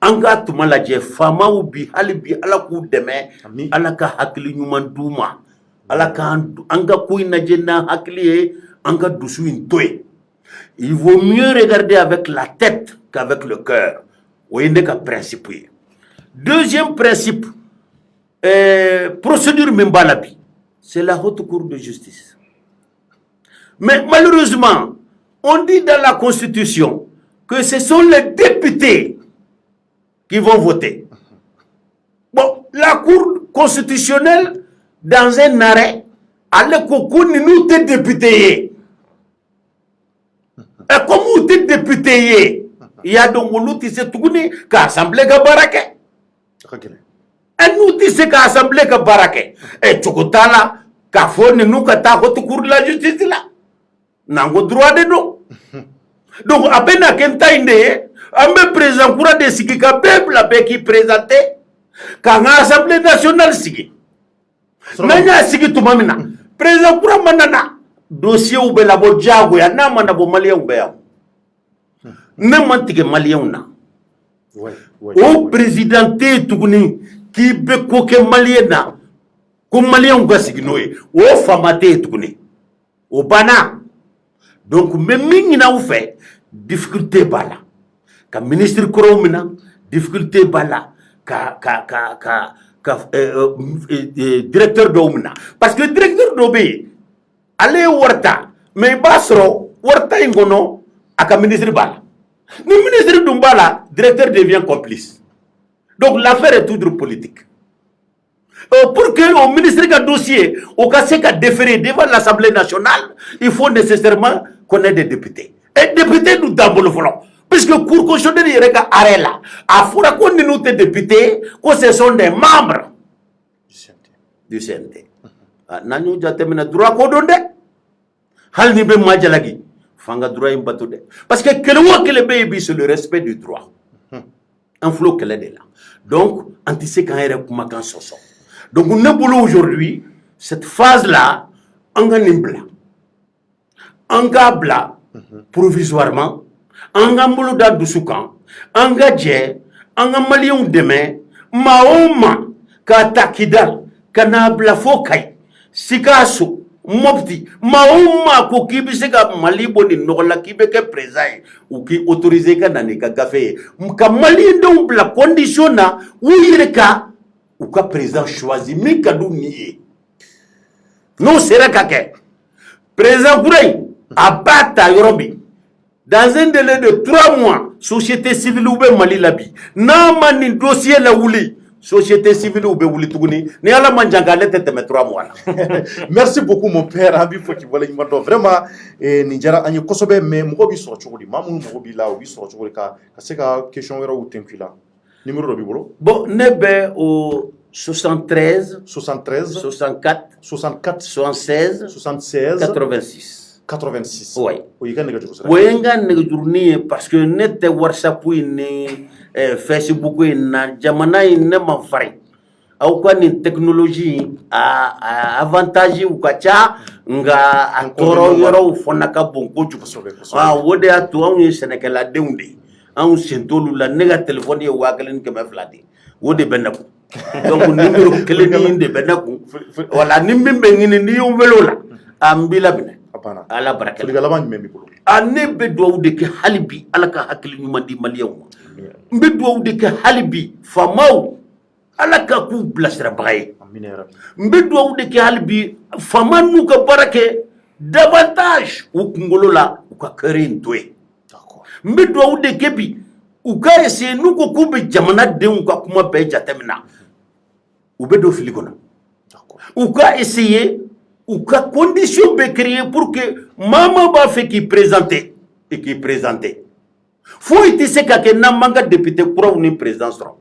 an ka tuma lajɛ faamaw bi hali bi ala k'u dɛmɛ ala ka hakili ɲuman d'u ma ala ka an ka ko in lajɛ n'an hakili ye an ka dusu in to yen il vaut mieux regarder avec la tête qu'avec le cœur o ye ne ka principe ye deuxième principe procédure min b'a la bi c'est la haute cour de justice mais malheureusement on dit dans la constitution que ce sont les députés qui vont voter. Bon, la cour constitutionnelle, dans un arrêt, elle est nous t'es député. Et comme vous êtes député, il y a donc l'outil c'est tout qu'assemblée ka barake. Et nous disons qu'assemblée ka barake. Et chokotala, kafone nous kata haute cour de la justice là. Nango droit de nous. Donc, à peine à Kentaïne, on me présente pour des Sikika peuple qui présenté quand l'Assemblée nationale Siki. Nanya Siki Tumamina, présent pour Manana, dossier ou Belabo Djago, ya na manabo Malien ou Béa. N'importe Malien. Au président Touguni, qui be coque Maliena, comme Malien ou Gassignoé, au Famate Touguni, au Bana. Donc, même si nous avons fait difficulté bala, ka ministre Koromina, difficulté bala, directeur d'Omina. Parce que le directeur d'Obi, allez Warta, mais Basro, Warta Ingono, à ka ministre bala. Le ministre d'Umbala, directeur devient complice. Donc, l'affaire est toujours politique. Pour que le ministre de dossier, au cas où déféré devant l'Assemblée nationale, il faut nécessairement qu'on ait des députés. Et députés, nous d'abord le voulons. Puisque le cour constitutionnel est arrêt là. À fois qu'on nous des députés, que ce sont des membres du CNT. Nous avons droit à donner. Hal ni be majalagi. Fanga droit imbatude. Parce que quel baby c'est le respect du droit. Un flot qu'elle est là. Donc, anticipé quand elle est comme un soso. Donc, on a boulot aujourd'hui, cette phase-là, on a nimbla. On a bla, provisoirement, on a boulot d'Adoussoukan, on a dje, on a malion demain, maoma, katakidal, kanabla fokai, sikasu, mopti, maoma, kokibiseka malibo ni nola kibeke présent, ou qui autorisé kananeka café, mka malien bla conditionna, ou yireka, ou ka président choisi mi kadou nié non sera kake président Kourey abata yorobi dans un délai de 3 mois société civile ou be Mali labi na mani dossier la wuli société civile ou be wuli tuguni ni ala manjangale tete 3 mois
merci beaucoup mon père abi foki wala nyimado vraiment ni jara anyi kosobe mais mo bi so chogodi mamu mo bi la o bi so chogodi ka seka question wera ou tenkula numéro de bolo.
Bon, nebe au 73,
74,
76, 86.
86.
Oui.
Oui,
parce que net WhatsApp ni Facebook na jamana ne ma fari. Au quoi ni technologie a avantage ou kacha nga atoro yoro fonaka bonko juko. Ah, wode atu on Sénégal deunde. An sentolu la nega téléphone ye wakalen ke me flati wode benako donc numéro kelen ni de bɛ ne kun wala ni min bɛ ɲini n'i y'o wele o la an b'i labɛn ala baraka
folikan laban jumɛn b'i bolo
ne bɛ dugawu de kɛ hali bi ala ka hakili ɲuman di maliyɛnw ma n bɛ dugawu de kɛ hali bi faamaw ala ka k'u bilasirabaga ye n bɛ dugawu de kɛ hali bi faama n'u ka baara kɛ davantage u kunkolo la u ka kɛre in to yen n bɛ dugawu de kɛ bi u ka essayer n'u ko k'u bɛ jamanadenw ka kuma bɛɛ jateminɛ u bɛ don fili kɔnɔ u ka essayer u ka condition bɛ créer pour que maa b'a fɛ k'i présenter et k'i présenter foyi tɛ se ka kɛ n'an m'an ka député kuraw ni président sɔrɔ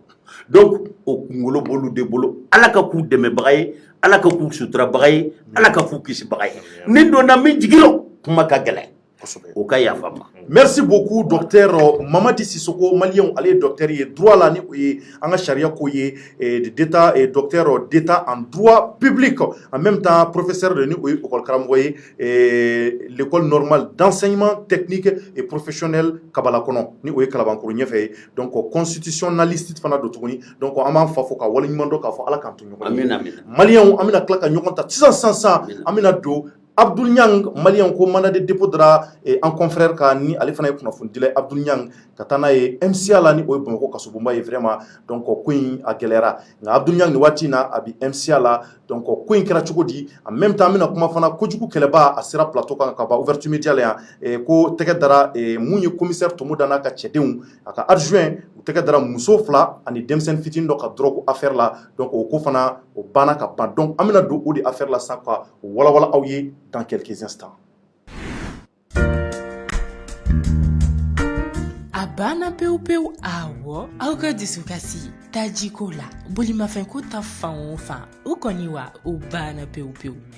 donc o kunkolo b'olu de bolo ala ka k'u dɛmɛbaga ye ala ka k'u suturabaga ye ala ka k'u kisibaga ye ni donna min jigiro kuma ka gɛlɛn o ka yafa ma
merci beaucoup docteur Mamadi Sissoko malien ale docteur ye droit la ni an ka charia ko ye d'état et docteur d'état en droit public en même temps professeur de ni école karamɔgɔ ye l'école normale d'enseignement technique et professionnel kabala kɔnɔ ni o ye kalabankoro ɲɛfɛ donc constitutionnaliste fana do tuguni donc an b'an fa fo ka wale ɲuman dɔ k'a fɔ ala k'an to ɲɔgɔn ye malien an bɛna tila ka ɲɔgɔn ta sisan an bɛna don Abdul Niang malien ko mandat de dépôt dra en confrère ka ni ale fana ye kunnafoni dila Abdul Niang ka taa n'a ye MCA la ni o ye Bamako kasobonba ye vraiment donc ko in a gɛlɛyara nka Abdul Niang ni waati na a bi MCA la donc ko in kɛra cogo di en même temps mina kuma fana kojugu kɛlɛba a sera plateau kan ka ba ouverture média la yan ko tɛgɛ dara mun ye commissaire Tomoda n'a ka cɛdenw a ka adjoint u tɛgɛ dara muso fila ani denmisɛnnin fitinin dɔ ka drogue affaire la donc o ko fana o banna ka ban donc an bɛna don o de affaire la sa ka walawala aw ye dans quelques instants.
Abana peu awo auga disukasi tajiko la bolimafɛn ko ta fan o fan o kɔni wa o bana peu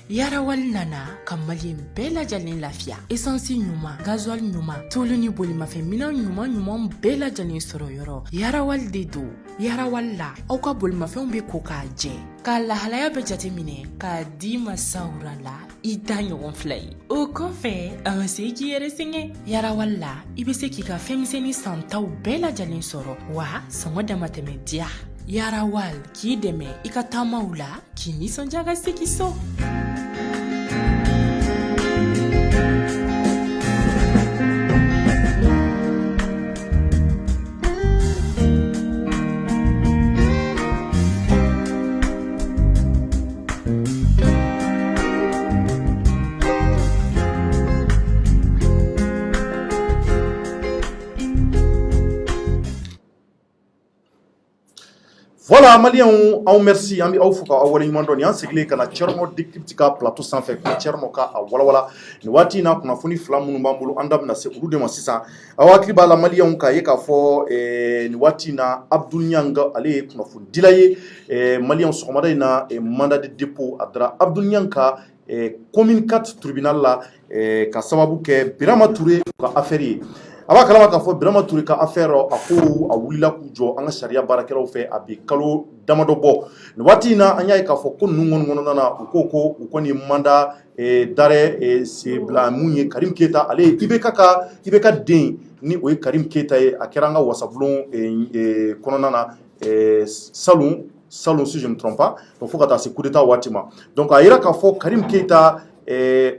yarawal nana ka maliyɛn bɛɛ lajɛlen lafiya essence ɲuman gasoil ɲuman tulu ni bolimafɛn minɛn ɲuman bɛɛ lajɛlen sɔrɔ yɔrɔ yarawal de do yarawal la aw ka bolimafɛnw bɛ ko k'a jɛ k'a lahalaya bɛ jateminɛ k'a di ma sawura la i ta ɲɔgɔn fila ye o kɔfɛ a ma se k'i yɛrɛ sɛgɛn yarawal la i bɛ se k'i ka fɛnmisɛnnin santaw bɛɛ lajɛlen sɔrɔ wa sɔngɔ damatɛmɛ diya yarawal k'i dɛmɛ i ka taamaw la k'i nisɔndiya ka segin so.
Voilà, Malien, on merci, on aw fo ka aw wale ɲuman dɔn an sigilen kana Thierno décrypte ka plateau sanfɛ ko Thierno ka a walawala ni waati na kunnafoni fila minnu b'an bolo an da bɛna se olu de ma sisan aw hakili b'a la Malien k'a ye k'a fɔ ni waati na Abdul Niang ale ye kunnafoni dila ye Malien sɔgɔmada in na mandat de dépôt a dara Abdul Niang ka commune 4 tribunal la ka sababu kɛ Birama Touré ka affaire ye a b'a kalama k'a fɔ Birama Touré ka affaire a ko a wulila k'u jɔ an ka sariya baarakɛlaw fɛ a bi kalo damadɔ bɔ nin waati in na an y'a ye k'a fɔ ko ninnu kɔnɔna na u ko u kɔni mandat d'arrêt sebila mun ye Karim Keita ale ye IBK den ni o ye Karim Keita ye a kɛra an ka wasabulon kɔnɔna na Salon si je ne me trompe pas donc fo ka taa se coup d'état waati ma donc a yira k'a fɔ Karim Keita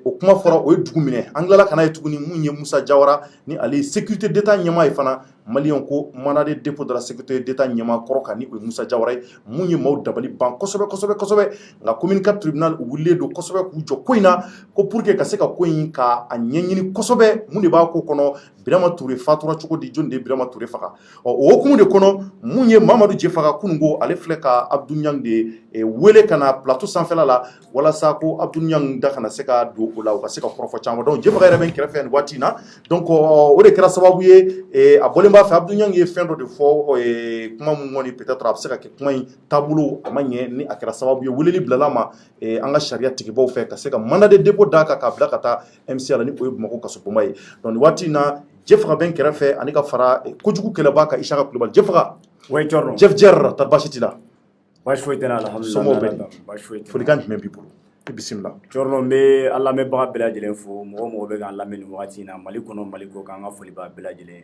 o kuma fɔra o ye dugu minɛ an tilala ka n'a ye tuguni mun ye Musa Jawara ni ale sécurité d'état ɲɛmaa ye fana Malien ko mandat de dépôt de la sécurité d'état ɲɛmaa kɔrɔ kan ni o ye Musa Jawara ye mun ye maaw dabali ban kosɛbɛ nka commune 4 tribunal wulilen don kosɛbɛ k'u jɔ ko in na ko pour que ka se ka ko in ka a ɲɛɲini kosɛbɛ mun de b'a ko kɔnɔ Birama Touré fatura cogo di jɔn de ye Birama Touré faga o hukumu de kɔnɔ mun ye Mamadu Jefaga kunungo ale filɛ ka Abdul Niang de wele ka na plateau sanfɛla la walasa ko Abdul Niang da kana se ka don o la o ka se ka kɔrɔfɔ caman donc Jefaga yɛrɛ bɛ n kɛrɛfɛ nin waati in na donc o de kɛra sababu ye a bɔlen b'a fɛ Abdul Niang ye fɛn dɔ de fɔ kuma mun kɔni peut-être a bɛ se ka kɛ kuma in taabolo a ma ɲɛ ni a kɛra sababu ye weleli bilala ma an ka sariya tigibaw fɛ ka se ka mandat de dépôt d'a kan k'a bila ka taa MCA la ni o ye Bamako kasobonba ye donc nin waati in na Jefaga bɛ n kɛrɛfɛ ani ka fara kojugu kɛlɛba ka Isaka Kulibali Jefaga Jeff Jer tar baasi t'i la
baasi foyi tɛ n na alhamdulilayi
folikan jumɛn b'i bolo bisimila
Corno me alla me baga bela jelen fo mo be kan lamini wagati na mali kono mali ko kan ga foli ba bela jelen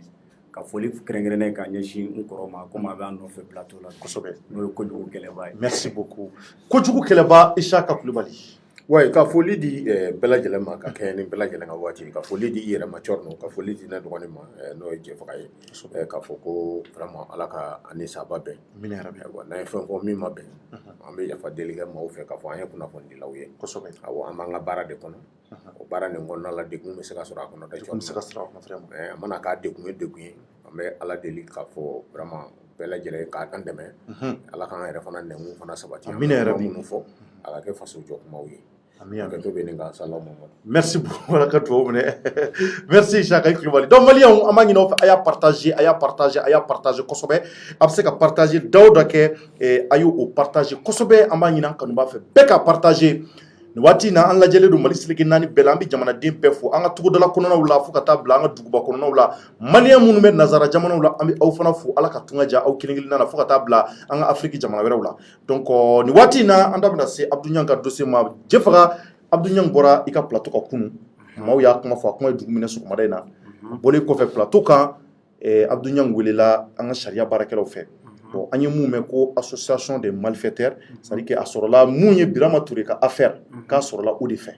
ka foli krengrene ka nyeshi nkoroma ko ma ba no fe plateau la
kosobe
no ko jugu kele bay
merci beaucoup ko jugu keleba Ishaka Kulibali
ouais ka foli di bela jelen ma ka kɛ ni bela jelen ka waati ka foli di yɛrɛ ma Corno ka foli di na dɔgɔni ma n'o ye Jɛfaga ye ka fɔ ko vraiment ala ka ani saba bɛn
min yarabi
wa n'a ye fɛn fɔ min ma bɛn an bɛ yafa deli kɛ maaw fɛ ka fɔ an ye kunnafonidilaw ye
kosobe
awɔ an b'an ka baara de kɔnɔ o baara nin kɔnɔna la degun bɛ se ka sɔrɔ a kɔnɔ dɛ
Corno se ka sira ma vraiment
a mana k'a degun ye an bɛ ala deli k'a fɔ vraiment bɛɛ lajɛlen k'an dɛmɛ ala k'an yɛrɛ fana nɛngu fana sabati
Amina yarabi
minnu fɔ a ka kɛ faso jɔ kumaw ye
merci beaucoup merci Ishaka Kulibali donc Maliens an b'a ɲini aw fɛ a y'a partager kosɛbɛ a bɛ se ka partager Dawuda kɛ a y'o partager kosɛbɛ an b'a ɲini an kanuba fɛ bɛɛ ka partager nin waati in na an lajɛlen don Mali seleke 4 bɛɛ la an bɛ jamanaden bɛɛ fo an ka togodala kɔnɔnaw la fo ka taa bila an ka duguba kɔnɔnaw la Maliens minnu bɛ nazara jamanaw la an bɛ aw fana fo ala ka tunga diya aw kelen kelenna fo ka taa bila an ka Afrique jamana wɛrɛw la donc nin waati in na an da bɛna se Abdou Niang ka dossier ma Jɛfaga Abdou Niang bɔra i ka plateau ka kunu maaw y'a kuma fɔ a kuma ye dugu minɛ sɔgɔmada in na bɔlen kɔfɛ plateau kan Abdou Niang welela an ka sariya baarakɛlaw fɛ bon an ye mun mɛn ko association des malfaiteurs c'est à dire que a sɔrɔla mun ye Birama Touré ka affaire k'a sɔrɔla o de fɛ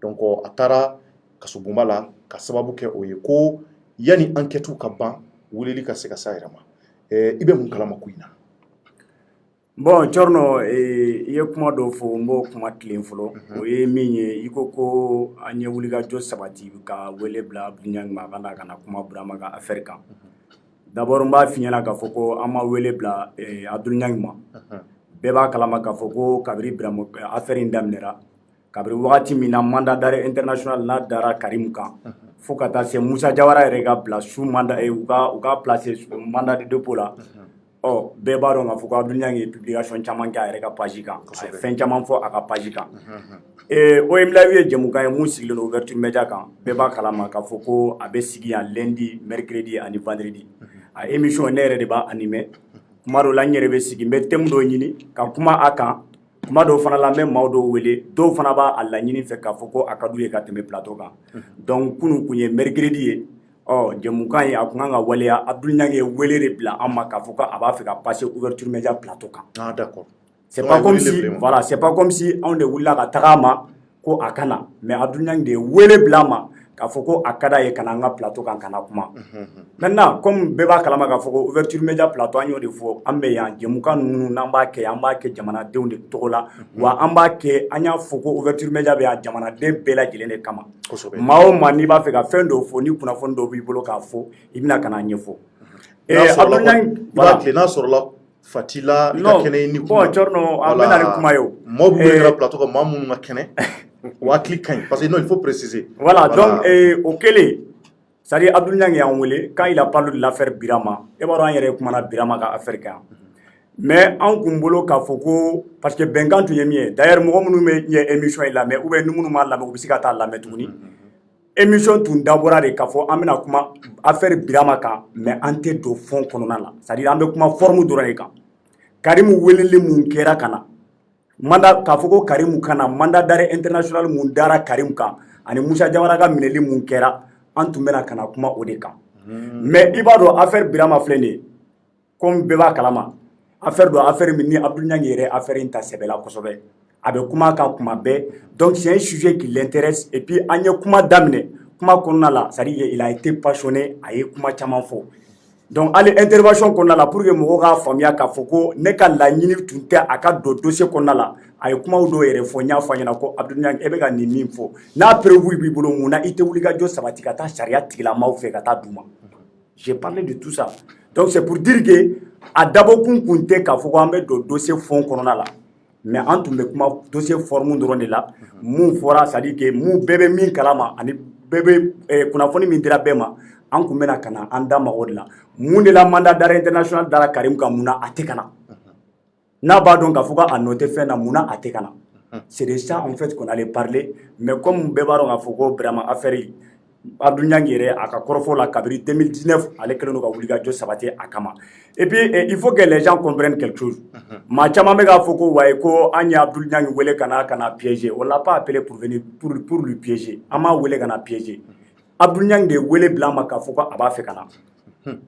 donc a taara kasobonba la ka sababu kɛ o ye ko yani enquête ka ban weleli ka se ka s'a yɛrɛ ma i bɛ mun kalama ko in na
bon Corno i ye kuma dɔ fɔ n b'o kuma tilen fɔlɔ o ye min ye i ko an ye wulikajɔ sabati ka wele bila Abdou Niang ma ka na kuma Birama ka affaire kan d'abord n b'a f'i ɲɛna k'a fɔ ko an ma wele bila Abdou Niang ma bɛɛ b'a kalama k'a fɔ ko kabiri Birama affaire in daminɛra kabiri wagati min na mandat d'arrêt international n'a dara Karim kan fo ka taa se Musa Jawara yɛrɛ ka bila sous mandat u ka placer mandat de dépôt la bɛɛ b'a dɔn k'a fɔ ko Abdou Niang ye publication caman kɛ a yɛrɛ ka page kan a ye fɛn caman fɔ a ka page kan OMLAV ye jɛmukan ye mun sigilen don Ouverture Media kan bɛɛ b'a kalama k'a fɔ ko a bɛ sigi yan lundi mercredi ani vendredi a émission ne yɛrɛ de b'a animé kuma dɔw la n yɛrɛ bɛ sigi n bɛ thème dɔw ɲini ka kuma a kan kuma dɔw fana la n bɛ maaw dɔw wele dɔw fana b'a laɲini fɛ k'a fɔ ko a ka d'u ye ka tɛmɛ plateau kan donc kunun kun ye mercredi ye jɛmukan ye a kun kan ka waleya Abdou Niang ye wele de bila an ma k'a fɔ ko a b'a fɛ ka passer Ouverture Media plateau kan
d'accord
c'est pas comme si voilà c'est pas comme si anw de wulila ka taga a ma ko a kana mais Abdou Niang de ye wele bila an ma k'a fɔ ko a ka d'a ye ka na an ka plateau kan ka na kuma maintenant comme bɛɛ b'a kalama k'a fɔ ko Ouverture Media plateau an y'o de fɔ an bɛ yan jɛmukan ninnu n'an b'a kɛ jamanadenw de tɔgɔ la wa an b'a kɛ an y'a fɔ ko Ouverture Media bɛ yan jamanaden bɛɛ lajɛlen de kama maa o maa n'i b'a fɛ ka fɛn dɔw fɔ ni kunnafoni dɔw b'i bolo k'a fɔ i bɛna ka n'a ɲɛfɔ Abdou Niang
n'a sɔrɔla Fatila i ka kɛnɛ ni kuma
bon Corno an bɛna ni kuma ye o
maaw bɛ kɛra plateau kan maa minnu ka kɛnɛ o hakili ka ɲi parce que non il faut préciser
voilà donc o kɛlen c'est-à-dire Abdou Niang y'an wele quand il a parlé de l'affaire Birama e b'a dɔn an yɛrɛ kumana Birama ka affaire kan mais an kun bolo k'a fɔ ko parce que bɛnkan tun ye min ye d'ailleurs mɔgɔ minnu bɛ ɲɛ émission in lamɛn ou bien ni minnu m'a lamɛn u bɛ se ka taa lamɛn tuguni émission tun dabɔra de k'a fɔ an bɛna kuma affaire Birama kan mais an tɛ don fond kɔnɔna la c'est-à-dire an bɛ kuma forme dɔrɔn de kan Karim weleli mun kɛra ka na mandat k'a fɔ ko Karim kana mandat d'arrêt international mun dara Karim kan ani Musa Jawara ka minɛli mun kɛra an tun bɛna ka na kuma o de kan mais i b'a dɔn affaire Birama filɛ nin ye comme bɛɛ b'a kalama affaire dɔ affaire min ni Abdou Niang yɛrɛ affaire in ta sɛbɛla kosɛbɛ a bɛ kuma kan kuma bɛɛ donc c'est un sujet qui l'intéresse et puis an ye kuma daminɛ kuma kɔnɔna la c'est-à-dire il a été passionné a ye kuma caman fɔ donc hali intervention kɔnɔna la pour que mɔgɔw k'a faamuya k'a fɔ ko ne ka laɲini tun tɛ a ka don dossier kɔnɔna la a ye kumaw dɔw yɛrɛ fɔ n y'a fɔ a ɲɛna ko Abdou Niang e bɛ ka nin min fɔ n'a preuve b'i bolo mun na i tɛ wuli ka jɔ sabati ka taa sariya tigilamaw fɛ ka taa d'u ma j'ai parlé de tout ça donc c'est pour dire que a dabɔkun kun tɛ k'a fɔ ko an bɛ don dossier fond kɔnɔna la mais an tun bɛ kuma dossier forme dɔrɔn de la mun fɔra c'est-à-dire que mun bɛɛ bɛ min kalama ani bɛɛ bɛ kunnafoni min dira bɛɛ ma an kun bɛna ka na an da mago de la mun de la mandat d'arrêt international dara Karim kan mun na a tɛ ka na n'a b'a dɔn k'a fɔ k'a noté fɛn na mun na a tɛ ka na c'est de ça en fait qu'on allait parler mais comme bɛɛ b'a dɔn k'a fɔ ko Birama affaire Abdou Niang yɛrɛ a ka kɔrɔfɔ la kabiri 2019 ale kɛlen don ka wulikajɔ sabati a kama et puis il faut que les gens comprennent quelque chose maa caman bɛ k'a fɔ ko wayi ko an ye Abdou Niang wele ka na piéger on l'a pas appelé pour venir pour lui piéger an m'a wele ka na piéger Abdou Niang de wele bila an ma k'a fɔ ko a b'a fɛ ka na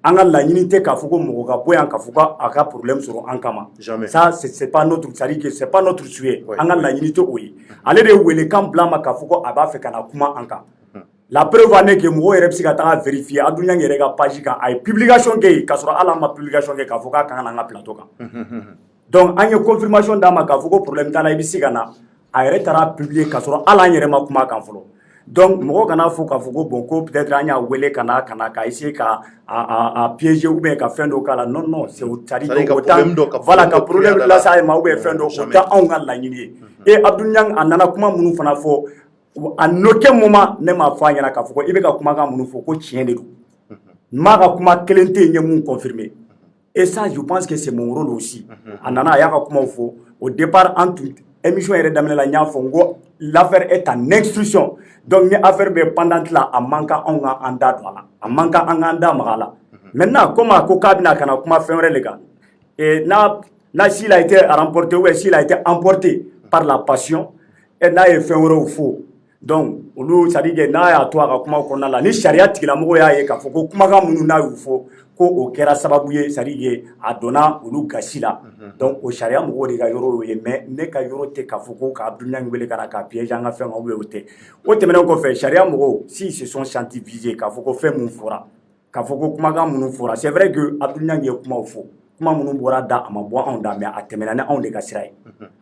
an ka laɲini tɛ k'a fɔ ko mɔgɔ ka bɔ yan k'a fɔ ko a ka problème sɔrɔ an kama ça c'est pas notre c'est-à-dire que c'est pas notre souhait an ka laɲini tɛ o ye ale de wele kan bila an ma k'a fɔ ko a b'a fɛ ka na kuma an kan la preuve en est que mɔgɔw yɛrɛ bɛ se ka taga vérifier Abdou Niang yɛrɛ ka page kan a ye publication kɛ yen k'a sɔrɔ hali an ma publication kɛ k'a fɔ k'a ka kan ka na an ka plateau kan donc an ye confirmation d'a ma k'a fɔ ko problème t'a la i bɛ se ka na a yɛrɛ taara publier k'a sɔrɔ hali an yɛrɛ ma kuma a kan fɔlɔ donc mɔgɔw kana fɔ k'a fɔ ko bon ko peut-être an y'a wele ka na ka essayer ka a piéger ou bien ka fɛn dɔ k'a la non non c'est c'est-à-dire que o t'a voilà ka problème lase a ma ou bien fɛn dɔ o tɛ anw ka laɲini ye et Abdou Niang a nana kuma minnu fana fɔ à aucun moment ne m'a fɔ a ɲɛna k'a fɔ ko i bɛ ka kumakan minnu fɔ ko tiɲɛ de don n m'a ka kuma kelen tɛ yen n ye mun confirmer et ça je pense que c'est mon rôle aussi a nana a y'a ka kumaw fɔ au départ an tun émission yɛrɛ daminɛ la n y'a fɔ n ko l'affaire est en instruction donc ni affaire bɛ pendante la a man kan anw ka an da don a la a man kan an k'an da maga a la maintenant comme a ko k'a bɛna ka na kuma fɛn wɛrɛ de kan et n'a s'il a été remporté ou bien s'il a été emporté par la passion et n'a ye fɛn wɛrɛw fɔ donc olu c'est à dire que n'a y'a to a ka kuma kɔnɔna la ni sariya tigilamɔgɔw y'a ye k'a fɔ ko kumakan minnu n'a y'u fɔ ko o kɛra sababu ye c'est à dire que a donna olu gasi la donc o sariya mɔgɔw de ka yɔrɔ y'o ye mais ne ka yɔrɔ tɛ k'a fɔ ko ka Abdou Niang wele ka na k'a piéger an ka fɛn kan ou bien o tɛ o tɛmɛnen kɔfɛ sariya mɔgɔw s'ils se sont sentis visés k'a fɔ ko fɛn mun fɔra k'a fɔ ko kumakan minnu fɔra c'est vrai que Abdou Niang ye kumaw fɔ kuma minnu bɔra da a ma bɔ anw da mais a tɛmɛna ni anw de ka sira ye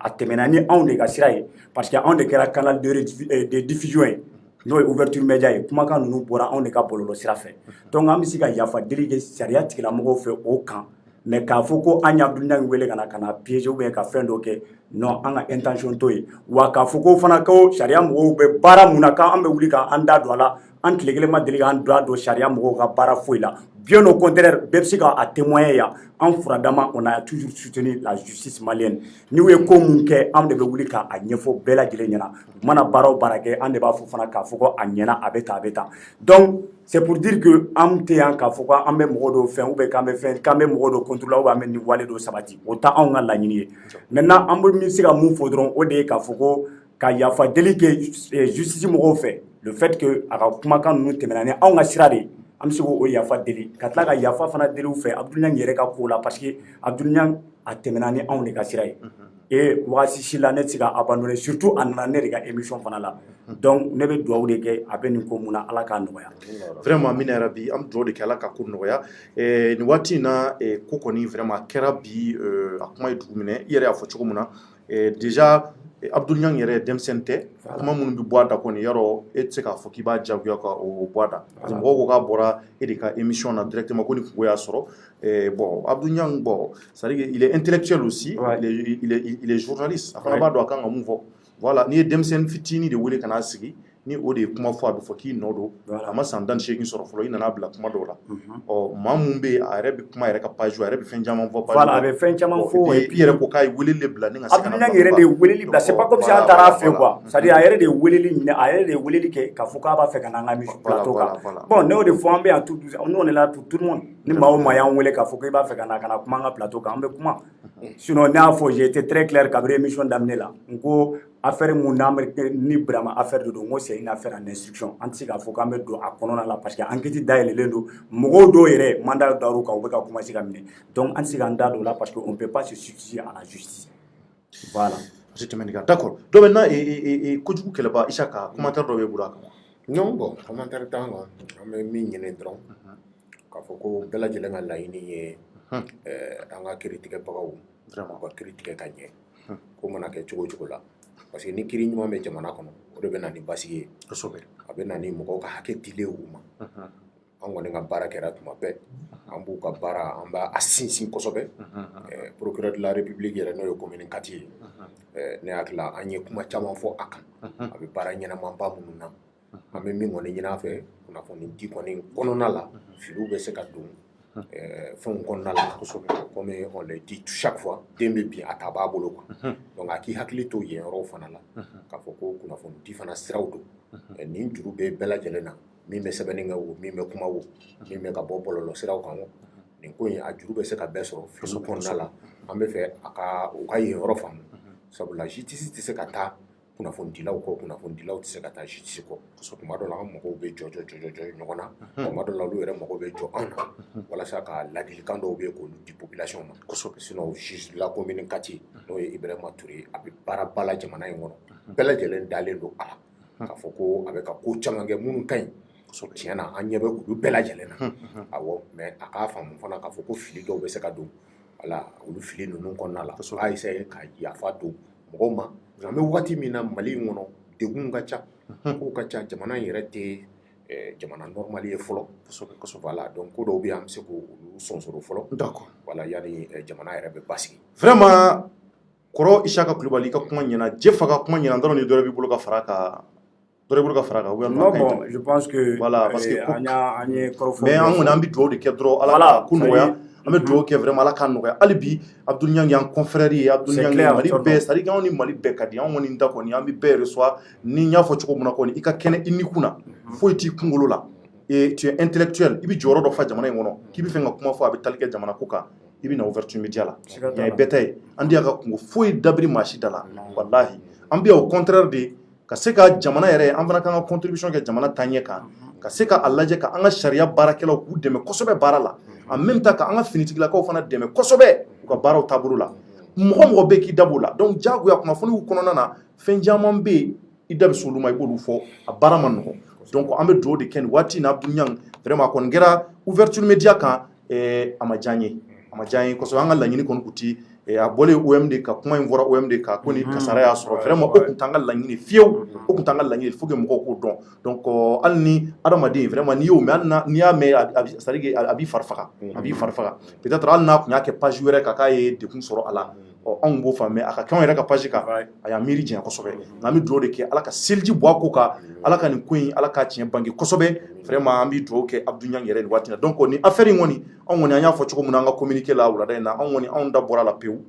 a tɛmɛna ni anw de ka sira ye parce que anw de kɛra canal de diffusion ye n'o ye ouverture média ye kumakan ninnu bɔra anw de ka bɔlɔlɔ sira fɛ donc an bɛ se ka yafa deli kɛ sariya tigilamɔgɔw fɛ o kan mais k'a fɔ ko an ye Abdou Niang wele ka na piéger ou bien ka fɛn dɔ kɛ non an ka intention t'o ye wa k'a fɔ ko fana ko sariya mɔgɔw bɛ baara mun na k'an bɛ wuli k'an da don a la an tile kelen ma deli k'an da don sariya mɔgɔw ka baara foyi la bien au contraire bɛɛ bɛ se k'a témoigner yan an furadama on a toujours soutenu la justice malienne n'u ye ko mun kɛ an de bɛ wuli k'a ɲɛfɔ bɛɛ lajɛlen ɲɛna u mana baara o baara kɛ an de b'a fɔ fana k'a fɔ ko a ɲɛna a bɛ tan donc c'est pour dire que an tɛ yan k'a fɔ ko an bɛ mɔgɔ dɔw fɛn ou bien k'an bɛ mɔgɔ dɔw contrôler ou bien an bɛ nin wale dɔw sabati o tɛ anw ka laɲini ye maintenant an bɛ se ka mun fɔ dɔrɔn o de ye k'a fɔ ko ka yafa deli kɛ justice mɔgɔw fɛ le fait que a ka kumakan ninnu tɛmɛna ni anw ka sira de ye an bɛ se k'o yafa deli ka tila ka yafa fana deli u fɛ Abdou Niang yɛrɛ ka ko la parce que Abdou Niang a tɛmɛna ni anw de ka sira ye et wagati si la ne tɛ se ka abandonner surtout a nana ne de ka émission fana la donc ne bɛ dugawu de kɛ a bɛ nin ko mun na Ala k'a nɔgɔya
vraiment amina yarabi an bɛ dugawu de kɛ Ala ka ko nɔgɔya nin waati in na ko kɔni vraiment a kɛra bi a kuma ye dugu minɛ i yɛrɛ y'a fɔ cogo min na déjà Abdou Niang yɛrɛ denmisɛnnin tɛ kuma minnu bɛ bɔ a da kɔni yarɔ e tɛ se k'a fɔ k'i b'a jagoya ka o bɔ a da parce que mɔgɔw ko k'a bɔra e de ka émission na directement ko ni kungo y'a sɔrɔ bon Abdou Niang bon c'est-à-dire il est intellectuel aussi il est journaliste a fana b'a dɔn a kan ka mun fɔ voilà n'i ye denmisɛnnin fitinin de wele ka n'a sigi ni o de ye kuma fɔ a bɛ fɔ k'i nɔ don a ma san 18 sɔrɔ fɔlɔ i nana bila kuma dɔw la ɔ maa mun bɛ yen a yɛrɛ bɛ kuma yɛrɛ ka page a yɛrɛ bɛ fɛn caman fɔ page
voilà a bɛ fɛn caman fɔ
et puis i yɛrɛ ko k'a ye weleli bila ni ka se ka na
Abdou Niang yɛrɛ de ye weleli bila c'est pas comme si an taara a fɛ quoi c'est à dire a yɛrɛ de ye weleli minɛ a yɛrɛ de ye weleli kɛ k'a fɔ k'a b'a fɛ ka na an ka plateau kan bon ne y'o de fɔ an bɛ yan tout on est là pour tout le monde ni maa o maa y'an wele k'a fɔ k'i b'a fɛ ka na kuma an ka plateau kan an bɛ kuma sinon ne y'a fɔ j'ai été très clair kabiri émission daminɛ la n ko affaire mun ni Burama affaire de don n ko c'est une affaire en instruction an tɛ se k'a fɔ k'an bɛ don a kɔnɔna la parce que enquête dayɛlɛlen don mɔgɔw dɔw yɛrɛ mandat dar'u kan u bɛ ka commencer ka minɛ donc an tɛ se k'an da don o la parce que on peut pas se substituer à la justice voilà.
D'accord. Donc maintenant kojugu kɛlɛba Isaka commentaire dɔ bɛ bolo a kan
non bon commentaire t'an kan an bɛ min ɲini dɔrɔn k'a fɔ ko bɛɛ lajɛlen ka laɲini ye an ka kiiritigɛbagaw u ka kiiri tigɛ ka ɲɛ ko mana kɛ cogo o cogo la parce que ni kiiri ɲuman bɛ jamana kɔnɔ o de bɛ na ni basigi ye a bɛ na ni mɔgɔw ka hakɛ dilen u ma an kɔni ka baara kɛra tuma bɛɛ an b'u ka baara an b'a sinsin kosɛbɛ procureur de la république yɛrɛ n'o ye commune kati ye ne hakili la an ye kuma caman fɔ a kan a bɛ baara ɲɛnamanba minnu na an bɛ min kɔni ɲini a fɛ kunnafoni di kɔni kɔnɔna la filiw bɛ se ka don fɛnw kɔnɔna la comme on le dit chaque fois den bɛ bin a ta b'a bolo quoi donc a k'i hakili to yen yɔrɔw fana la k'a fɔ ko kunnafoni di fana siraw don nin juru bɛ bɛɛ lajɛlen na
min bɛ sɛbɛnni kɛ o min bɛ kuma o min bɛ ka bɔ bɔlɔlɔ siraw kan o nin ko in a juru bɛ se ka bɛɛ sɔrɔ filiw kɔnɔna la an bɛ fɛ u ka yen yɔrɔ faamu sabula justice tɛ se ka taa kunnafonidilaw kɔ kunnafonidilaw tɛ se ka taa justice kɔ tuma dɔ la an mɔgɔw bɛ jɔ ɲɔgɔn na tuma dɔ la olu yɛrɛ mɔgɔw bɛ jɔ an na walasa ka ladilikan dɔw bɛ yen k'olu di population ma sinon juge la commune kati n'o ye Ibrahima Ture a bɛ baaraba la jamana in kɔnɔ bɛɛ lajɛlen dalen don a la k'a fɔ ko a bɛ ka ko caman kɛ minnu ka ɲi tiɲɛ na an ɲɛ bɛ olu bɛɛ lajɛlen na awɔ mais a k'a faamu fana k'a fɔ ko fili dɔw bɛ se ka don wala olu fili ninnu kɔnɔna la a essayer ka yafa don mɔgɔw ma an bɛ waati min na Mali in kɔnɔ degun ka ca kow ka ca jamana in yɛrɛ tɛ jamana normal ye fɔlɔ voilà donc ko dɔw bɛ yen an bɛ se k'olu sɔnsɔrɔ fɔlɔ d'accord voilà yani jamana yɛrɛ bɛ basigi
vraiment kɔrɔ Isaka Kulibali ka kuma ɲɛna Jefa ka kuma ɲɛna dɔrɔn ni dɔ b'i bolo ka fara kan
non bon je pense que
voilà parce que
an ye kɔrɔfɔ
mais an kɔni an bɛ dugawu de kɛ dɔrɔn Ala ka ko nɔgɔya an bɛ dugawu kɛ vraiment Ala ka nɔgɔya hali bi Abdul Niang y'an confrère ye Abdul Niang Mali bɛɛ c'est à dire anw ni Mali bɛɛ ka di anw kɔni da kɔni an bɛ bɛɛ reçoit ni n y'a fɔ cogo min na kɔni i ka kɛnɛ i ni kunna foyi t'i kunkolo la et tu es intellectuel i bɛ jɔyɔrɔ dɔ fa jamana in kɔnɔ k'i bɛ fɛ ka kuma fɔ a bɛ tali kɛ jamana ko kan i bɛ na ouverture média la yan ye bɛɛ ta ye an di y'a ka kungo foyi dabiri maa si da la walahi an bɛ au contraire de ka se ka jamana yɛrɛ an fana kan ka contribution kɛ jamana taɲɛ kan ka se ka a lajɛ ka an ka sariya baarakɛlaw k'u dɛmɛ kosɛbɛ baara la en même temps ka an ka finitigilakaw fana dɛmɛ kosɛbɛ u ka baaraw taabolo la mɔgɔ mɔgɔ bɛ k'i da b'o la donc diyagoya kunnafoniw kɔnɔna na fɛn caman bɛ yen i da bɛ s'olu ma i b'olu fɔ a baara ma nɔgɔn donc an bɛ dugawu de kɛ nin waati in na Abdul Niang vraiment a kɔni kɛra ouverture média kan a ma diya n ye kosɛbɛ an ka laɲini kɔni kun ti a bɔlen OMD ka kuma in fɔra OMD ka ko ni kasara y'a sɔrɔ vraiment o kun t'an ka laɲini fiyewu o kun t'an ka laɲini faut que mɔgɔw k'o dɔn donc hali ni adamaden vraiment n'i y'o mɛn hali n'i y'a mɛn c'est à dire a b'i fari faga peut-être hali n'a kun y'a kɛ page wɛrɛ kan k'a ye degun sɔrɔ a la anw b'o faamu mais a ka kɛ anw yɛrɛ ka page kan a y'an miiri janya kosɛbɛ nka an bɛ dugawu de kɛ Ala ka seliji bɔ a ko kan Ala ka nin ko in Ala k'a tiɲɛ bange kosɛbɛ vraiment an bɛ dugawu kɛ Abdul Niang yɛrɛ nin waati na donc ni affaire in kɔni anw kɔni an y'a fɔ cogo min na an ka communiqué la wulada in na anw kɔni anw da bɔra la pewu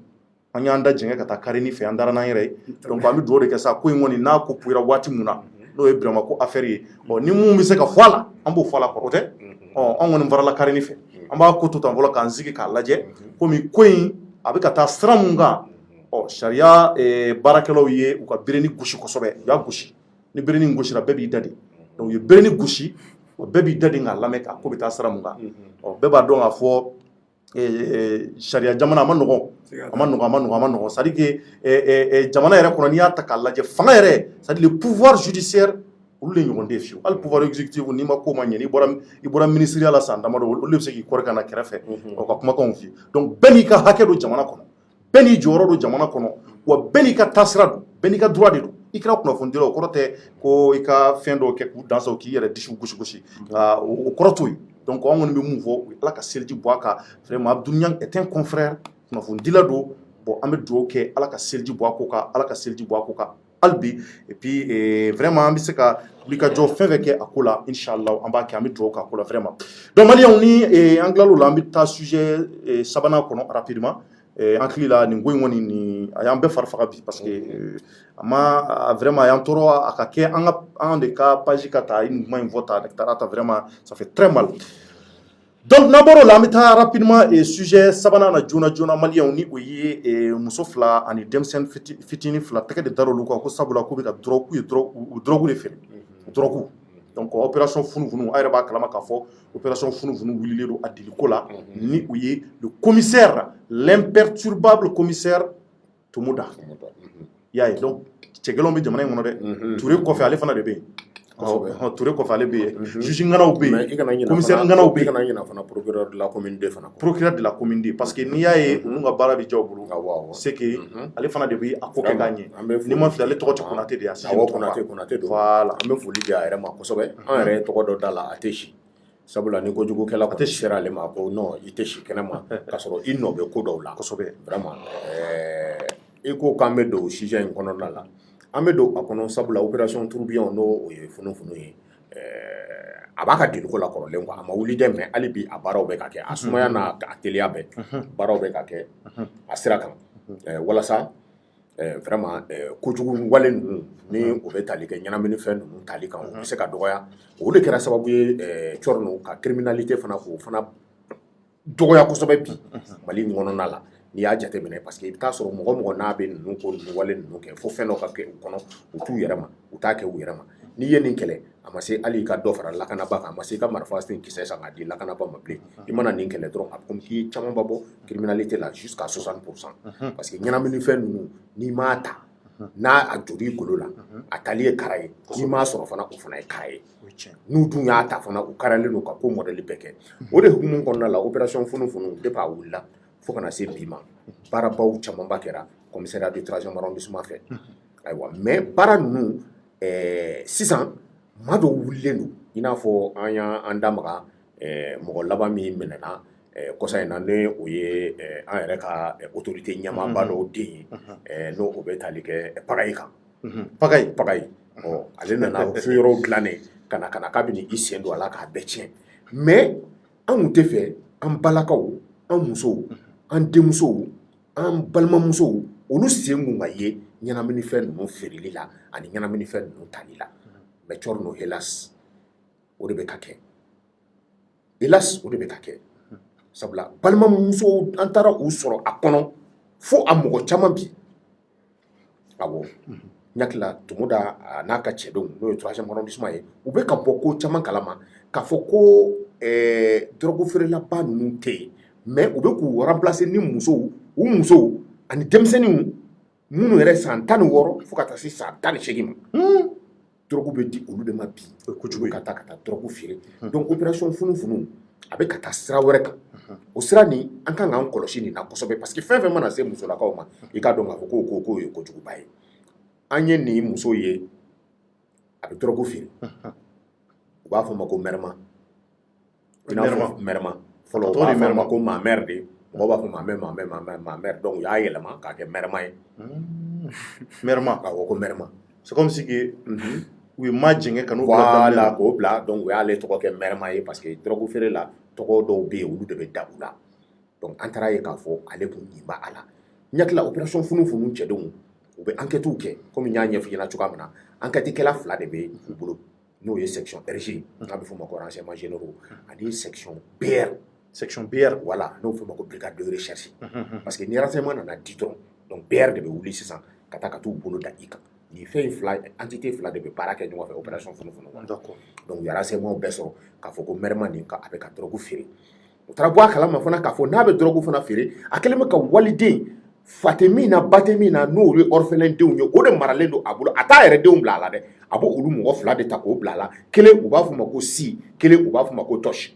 an y'an da jɛngɛ ka taa Karini fɛ an dara n'an yɛrɛ ye donc an bɛ dugawu de kɛ sa ko in kɔni n'a ko puyira waati min na n'o ye Birama ko affaire ye ni mun bɛ se ka fɔ a la an b'o fɔ a la kɔrɔ tɛ anw kɔni farala Karini fɛ an b'a ko to tan fɔlɔ k'an sigi k'a lajɛ komi ko in a bɛ ka taa sira mun kan sariya baarakɛlaw ye u ka bereni gosi kosɛbɛ u y'a gosi ni bereni gosira bɛɛ b'i da de donc u ye bereni gosi bɛɛ b'i da de k'a lamɛn k'a ko bɛ taa sira mun kan bɛɛ b'a dɔn k'a fɔ sariya jamana a ma nɔgɔn c'est à dire que jamana yɛrɛ kɔnɔ n'i y'a ta k'a lajɛ fanga yɛrɛ c'est à dire le pouvoir judiciaire olu de ɲɔgɔn tɛ fiyewu hali pouvoir exécutif n'i ma ko ma ɲɛ n'i bɔra ministériya la san damadɔ olu de bɛ se k'i kɔrɔ ka na kɛrɛfɛ ka kumakanw f'i ye donc bɛɛ n'i ka hakɛ don jamana kɔnɔ bɛɛ n'i jɔyɔrɔ don jamana kɔnɔ wa bɛɛ n'i ka taasira don bɛɛ n'i ka droit de don i kɛra kunnafonidila o kɔrɔ tɛ ko i ka fɛn dɔw kɛ k'u dansa k'i yɛrɛ disiw gosi nka o kɔrɔ t'o ye donc an kɔni bɛ mun fɔ o ye Ala ka seliji bɔ a kan vraiment Abdul Niang est un confrère kunnafonidila don bon an bɛ dugawu kɛ Ala ka seliji bɔ a ko kan Ala ka seliji bɔ a ko kan hali bi et puis vraiment an bɛ se ka wulikajɔ fɛn fɛn kɛ a ko la inshallah an b'a kɛ an bɛ dugawu kɛ a ko la vraiment donc maliyɛnw ni an tilal'o la an bɛ taa sujet sabanan kɔnɔ rapidement an hakili la nin ko in kɔni nin a y'an bɛɛ fari faga bi parce que a ma vraiment a y'an tɔɔrɔ a ka kɛ an de ka page ka ta nin kuma in fɔ ta taara ta vraiment ça fait très mal donc n'an bɔr'o la an bɛ taa rapidement sujet sabanan na joona maliyɛnw ni o ye muso fila ani denmisɛnnin fitinin fila tɛgɛ de dar'olu kan ko sabula k'u bɛ ka drogue de feere drogue donc opération funufunu a yɛrɛ b'a kalama k'a fɔ opération funufunu wulilen don a diliko la ni u ye le commissaire l'imperturbable commissaire Tomoda i y'a ye donc cɛgɛlɛnw bɛ jamana in kɔnɔ dɛ Ture kɔfɛ ale fana de bɛ yen Ture kɔfɛ ale bɛ yen juge ŋanaw bɛ yen commissaire ŋanaw bɛ yen i kana ɲinɛ fana procureur de la commune 2 fana procureur de la commune 2 parce que n'i y'a ye ninnu ka baara bɛ diya u bolo c'est que ale fana de bɛ a ko kɛ k'a ɲɛ n'i ma fili ale tɔgɔ tɛ Konate de ye awɔ Konate don voilà an bɛ foli di a yɛrɛ ma kosɛbɛ an yɛrɛ ye tɔgɔ dɔ da la a tɛ si sabula ni kojugukɛla a tɛ sera ale ma ko non i tɛ si kɛnɛma k'a sɔrɔ i nɔ bɛ ko dɔw la kosɛbɛ vraiment i ko k'an bɛ don sujet in kɔnɔna la an bɛ don a kɔnɔ sabula opération tourbillon n'o ye funufunu ye a b'a ka diliko la kɔrɔlen quoi a ma wuli dɛ mais hali bi a baaraw bɛ ka kɛ a sumaya n'a a teliya bɛɛ baaraw bɛ ka kɛ a sira kan walasa
vraiment kojugu wale ninnu ni o bɛ tali kɛ ɲɛnaminifɛn ninnu tali kan o bɛ se ka dɔgɔya o de kɛra sababu ye cɔrɔnu ka criminalité fana k'o fana dɔgɔya kosɛbɛ bi Mali kɔnɔna la n'i y'a jateminɛ parce que i bɛ taa sɔrɔ mɔgɔ mɔgɔ n'a bɛ ninnu ko ninnu wale ninnu kɛ fo fɛn dɔ ka kɛ u kɔnɔ u t'u yɛrɛ ma u t'a kɛ u yɛrɛ ma n'i ye nin kɛlɛ a ma se hali i ka dɔ fara lakanaba kan a ma se i ka marifa sen kisɛ san k'a di lakanaba ma bilen i mana nin kɛlɛ dɔrɔn a bɛ komi k'i ye camanba bɔ criminalité la jusqu'à 60% parce que ɲɛnaminifɛn ninnu n'i m'a ta n'a a joli i golo la a tali ye kara ye n'i m'a sɔrɔ fana o fana ye kara ye n'u dun y'a ta fana u karalen don ka ko modèle bɛɛ kɛ o de hukumu kɔnɔna la opération funufunu depuis a wulila fo kana se bi ma baarabaw camanba kɛra commissariat du 3e arrondissement fɛ ayiwa mais baara ninnu sisan maa dɔw wulilen don i n'a fɔ an y'an da maga mɔgɔ laban min minɛna kɔsa in na ni o ye an yɛrɛ ka autorité ɲɛmaaba dɔw den ye n'o o bɛ tali kɛ Pagaye kan Pagaye ale nana fo yɔrɔw dilannen ka na k'a bɛ i sen don a la k'a bɛɛ tiɲɛ mais an tun tɛ fɛ an balakaw an musow an denmusow an balimamusow olu sen kun ka ye ɲɛnaminifɛn ninnu feereli la ani ɲɛnaminifɛn ninnu tali la mais cɔrɔnu hélas o de bɛ ka kɛ hélas o de bɛ ka kɛ sabula balimamusow an taara u sɔrɔ a kɔnɔ fo a mɔgɔ caman bi awɔ n hakili la Tumuda n'a ka cɛdenw n'o ye 3e arrondissement ye u bɛ ka bɔ ko caman kalama k'a fɔ ko drogue feerelaba ninnu tɛ yen mais u bɛ k'u remplacer ni musow u musow ani denmisɛnninw minnu yɛrɛ san 16 fo ka taa se san 18 ma drogue bɛ di olu de ma bi kojugu ka taa drogue feere donc opération funufunu a bɛ ka taa sira wɛrɛ kan o sira nin an kan k'an kɔlɔsi nin na kosɛbɛ parce que fɛn fɛn mana se musolakaw ma i k'a dɔn k'a fɔ k'o ye kojuguba ye an ye nin muso ye a bɛ drogue feere u b'a fɔ ma ko mɛrɛma i n'a fɔ mɛrɛma fɔlɔ u b'a fɔ ma ko mamɛr de mɔgɔw b'a fɔ mamɛr donc u y'a yɛlɛma k'a kɛ mɛrɛma ye
mɛrɛma
awɔ ko mɛrɛma
c'est comme si que u ye maa jɛngɛ ka n'u
voilà k'o bila donc u y'ale tɔgɔ kɛ mɛrɛma ye parce que drogue feere la tɔgɔ dɔw bɛ yen olu de bɛ da u la donc an taara ye k'a fɔ ale kun ɲin b'a la n hakili la opération funufunu cɛdenw u bɛ enquêtew kɛ komi n y'a ɲɛf'i ɲɛna cogoya min na enquêtekɛla 2 de bɛ u bolo n'o ye section RG n'a bɛ f'o ma ko renseignements généraux ani section BR voilà n'o bɛ f'o ma ko brigade de recherche parce que ni renseignement nana di dɔrɔn donc BR de bɛ wuli sisan ka taa ka t'u bolo da i kan nin fɛn in 2 entité 2 de bɛ baara kɛ ɲɔgɔn fɛ opération funufunu donc u ye renseignement bɛɛ sɔrɔ k'a fɔ ko mɛrɛma nin a bɛ ka drogue feere u taara bɔ a kalama fana k'a fɔ n'a bɛ drogue fana feere a kɛlen bɛ ka waliden fa tɛ min na ba tɛ min na n'olu ye orphelin denw ye o de maralen don a bolo a t'a yɛrɛ denw bila a la dɛ a b'o olu mɔgɔ 2 de ta k'o bila a la kelen u b'a fɔ ma ko si kelen u b'a fɔ ma ko tɔsi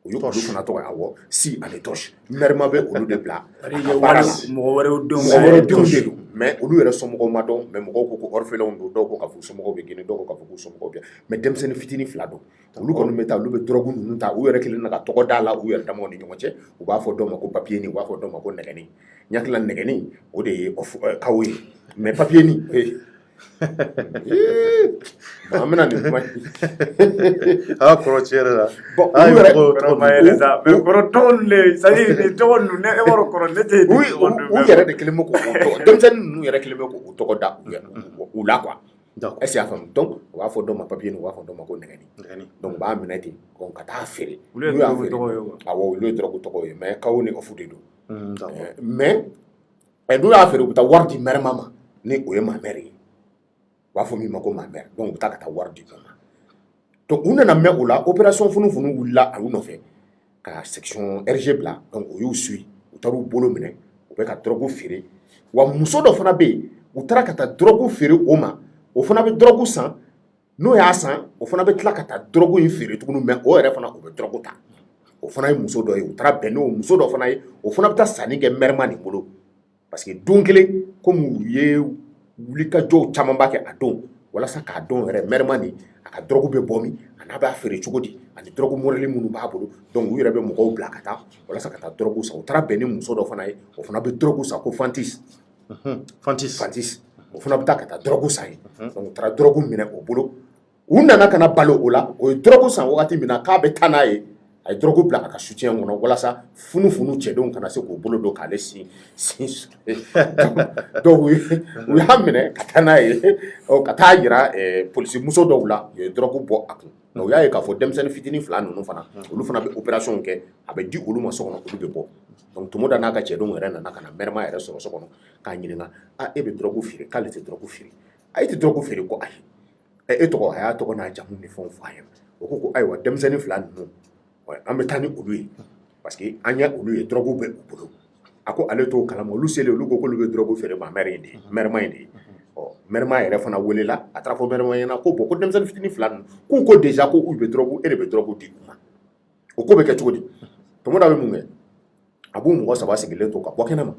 o ye olu fana tɔgɔ ye awɔ si ani tɔsi mɛrɛma bɛ olu de bila a baara la
mɔgɔ wɛrɛw denw
de don mais olu yɛrɛ somɔgɔw ma dɔn mais mɔgɔw ko ko orphelin don dɔw ko k'a fɔ somɔgɔw bɛ geni dɔw ko k'a fɔ k'u somɔgɔw bɛ mais denmisɛnnin fitinin 2 don olu kɔni bɛ taa olu bɛ drogue ninnu ta u yɛrɛ kelen na ka tɔgɔ d'a la u yɛrɛ damaw ni ɲɔgɔn cɛ u b'a fɔ dɔw ma ko papier u b'a fɔ dɔw ma ko nɛgɛni n hakili la nɛgɛni o de ye kawo ye mais papier ni an bɛna nin kuma
a kɔrɔ tiɲɛ yɛrɛ la
bon olu yɛrɛ
mais kɔrɔ tɔgɔ le c'est à dire ni tɔgɔ ninnu ne e b'a kɔrɔ ne tɛ
u yɛrɛ de kelen bɛ k'o tɔgɔ denmisɛnnin ninnu yɛrɛ kelen bɛ k'o tɔgɔ da u la quoi est-ce que y'a faamu donc u b'a fɔ dɔw ma papier u b'a fɔ dɔw ma ko nɛgɛni donc u b'a minɛ ten ka taa feere
olu ye drogue tɔgɔ ye
awɔ olu ye drogue tɔgɔ ye mais kawo ni ɔfu de don mais n'u y'a feere u bɛ taa wari di mɛrɛma ma ni o ye mamɛr ye u b'a fɔ min ma ko mamɛr donc u bɛ taa ka taa wari di o ma donc u nana mɛn o la opération funufunu wulila a u nɔfɛ ka section RG bila donc o y'u suit u taara u bolo minɛ u bɛ ka drogue feere wa muso dɔ fana bɛ yen u taara ka taa drogue feere o ma o fana bɛ drogue san n'o y'a san o fana bɛ tila ka taa drogue in feere tuguni mais o yɛrɛ fana o bɛ drogue ta o fana ye muso dɔ ye u taara bɛn n'o muso dɔ fana ye o fana bɛ taa sanni kɛ mɛrɛma nin bolo parce que don kelen komi u ye wulikajɔw camanba kɛ a don walasa k'a dɔn yɛrɛ mɛrɛma nin a ka drogue bɛ bɔ min a n'a b'a feere cogo di ani drogue modèle minnu b'a bolo donc u yɛrɛ bɛ mɔgɔw bila ka taa walasa ka taa drogue san u taara bɛn ni muso dɔ fana ye o fana bɛ drogue san ko Fantis o fana bɛ taa ka taa drogue san ye donc u taara drogue minɛ o bolo u nana ka na balo o la o ye drogue san wagati min na k'a bɛ taa n'a ye a ye drogue bila a ka soutien kɔnɔ walasa funufunu cɛdenw kana se k'o bolo don k'ale sin donc u y'a minɛ ka taa n'a ye ka taa yira polisi muso dɔw la u ye drogue bɔ a kun donc u y'a ye k'a fɔ denmisɛnnin fitinin 2 ninnu fana olu fana bɛ opération kɛ a bɛ di olu ma so kɔnɔ olu bɛ bɔ donc Tomoda n'a ka cɛdenw yɛrɛ nana ka na mɛrɛma yɛrɛ sɔrɔ so kɔnɔ k'a ɲininka e bɛ drogue feere k'ale tɛ drogue feere a tɛ drogue feere ko ayi e tɔgɔ a y'a tɔgɔ n'a jamu ni fɛnw fɔ a ye o ko ayiwa denmisɛnnin 2 ninnu an bɛ taa ni olu ye parce que an ye olu ye drogue bɛ u bolo a ko ale t'o kalama olu selen olu ko k'olu bɛ drogue feere ma mɛrɛma in de ye mɛrɛma yɛrɛ fana welela a taara fɔ mɛrɛma ɲɛna ko ko denmisɛnnin fitinin 2 ninnu k'u ko déjà ko olu bɛ drogue e de bɛ drogue di u ma o ko bɛ kɛ cogo di Tomoda bɛ mun kɛ a b'u mɔgɔ 3 sigilen to ka bɔ kɛnɛ ma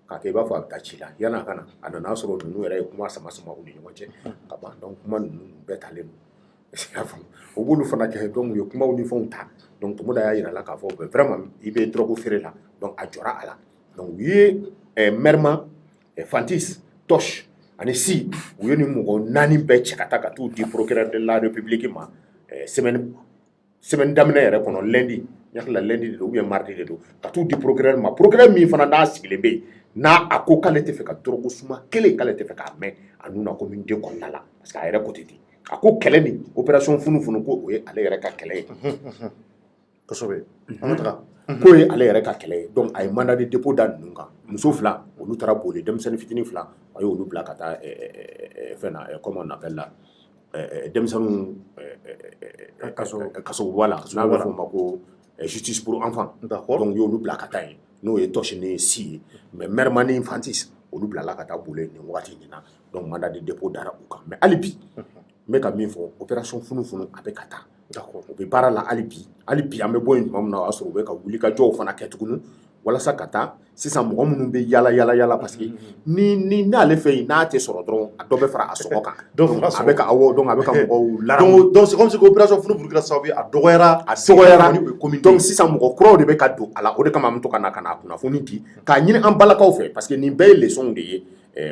k'a kɛ i b'a fɔ a bɛ taa ci la yan'a ka na a nana sɔrɔ ninnu yɛrɛ ye kuma sama u ni ɲɔgɔn cɛ ka ban donc kuma ninnu bɛɛ talen don o b'olu fana kɛ donc u ye kumaw ni fɛnw ta donc Tomoda y'a yira la k'a fɔ vraiment i bɛ drogue feere la donc a jɔra a la donc u ye Mɛrɛma Fantis Tosh ani Si u ye nin mɔgɔ 4 bɛɛ cɛ ka taa ka t'u di procureur de la République ma semaine daminɛ yɛrɛ kɔnɔ lundi yakila lundi de don ou bien mardi de don ka t'u di procureur ma procureur min fana n'a sigilen bɛ n'a a ko k'ale tɛ fɛ ka drogue suma kelen k'ale tɛ fɛ k'a mɛn a nun na communauté kɔnɔna la parce que a yɛrɛ ko tɛ ten a ko kɛlɛ nin opération funufunu ko o ye ale yɛrɛ ka kɛlɛ ye
kosɛbɛ an bɛ taga
k'o ye ale yɛrɛ ka kɛlɛ ye donc a ye mandat de dépôt da ninnu kan muso 2 olu taara boli denmisɛnnin fitinin 2 a y'olu bila ka taa fɛn na comment on appelle la denmisɛnninw kaso voilà n'a bɛ f'o ma ko justice pour enfants donc y'olu bila ka taa yen n'o ye Tosh ni Si ye mais Mɛrɛma ni Fantis olu bilala ka taa boli nin wagati in na donc mandat de dépôt dara u kan mais hali bi n bɛ ka min fɔ opération funufunu a bɛ ka taa u bɛ baara la hali bi an bɛ bɔ yen tuma min na o y'a sɔrɔ u bɛ ka wulikajɔw fana kɛ tuguni walasa ka taa sisan mɔgɔ minnu bɛ yala parce que ni n'ale fɛ yen n'a tɛ sɔrɔ dɔrɔn a dɔ bɛ fara a sɔgɔ kan donc a bɛ ka mɔgɔw laramu
donc c'est comme si opération funufunu kɛra sababu ye a dɔgɔyara
donc sisan mɔgɔ kuraw de bɛ ka don a la o de kama an bɛ to ka na ka na kunnafoni di k'a ɲini an balakaw fɛ parce que nin bɛɛ ye leçon de ye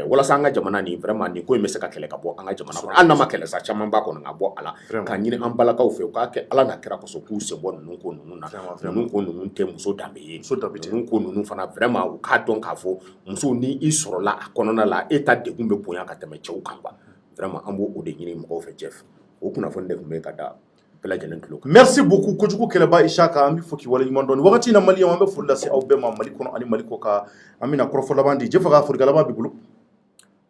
walasa an ka jamana nin vraiment nin ko in bɛ se ka kɛlɛ ka bɔ an ka jamana kɔnɔ hali n'a ma kɛlɛ sa caman b'a kɔnɔ ka bɔ a la k'a ɲini an balakaw fɛ u k'a kɛ ala n'a kɛra kosɔn k'u sen bɔ ninnu ko ninnu na ninnu ko ninnu tɛ muso danbe ye ninnu ko ninnu fana vraiment u k'a dɔn k'a fɔ muso ni i sɔrɔla a kɔnɔna la e ta degun bɛ bonya ka tɛmɛ cɛw kan quoi vraiment an b'o de ɲini mɔgɔw fɛ Jeff o kunnafoni de tun bɛ ka da bɛɛ lajɛlen tulo kan
merci beaucoup kojugu kɛlɛba Isaka an bɛ fɔ k'i waleɲuman dɔn nin wagati in na maliyɛnw an bɛ foli lase aw bɛɛ ma Mali kɔnɔ ani Mali kɔ kan an bɛna kɔrɔfɔ laban di Jeff ka folikan laban b'i bolo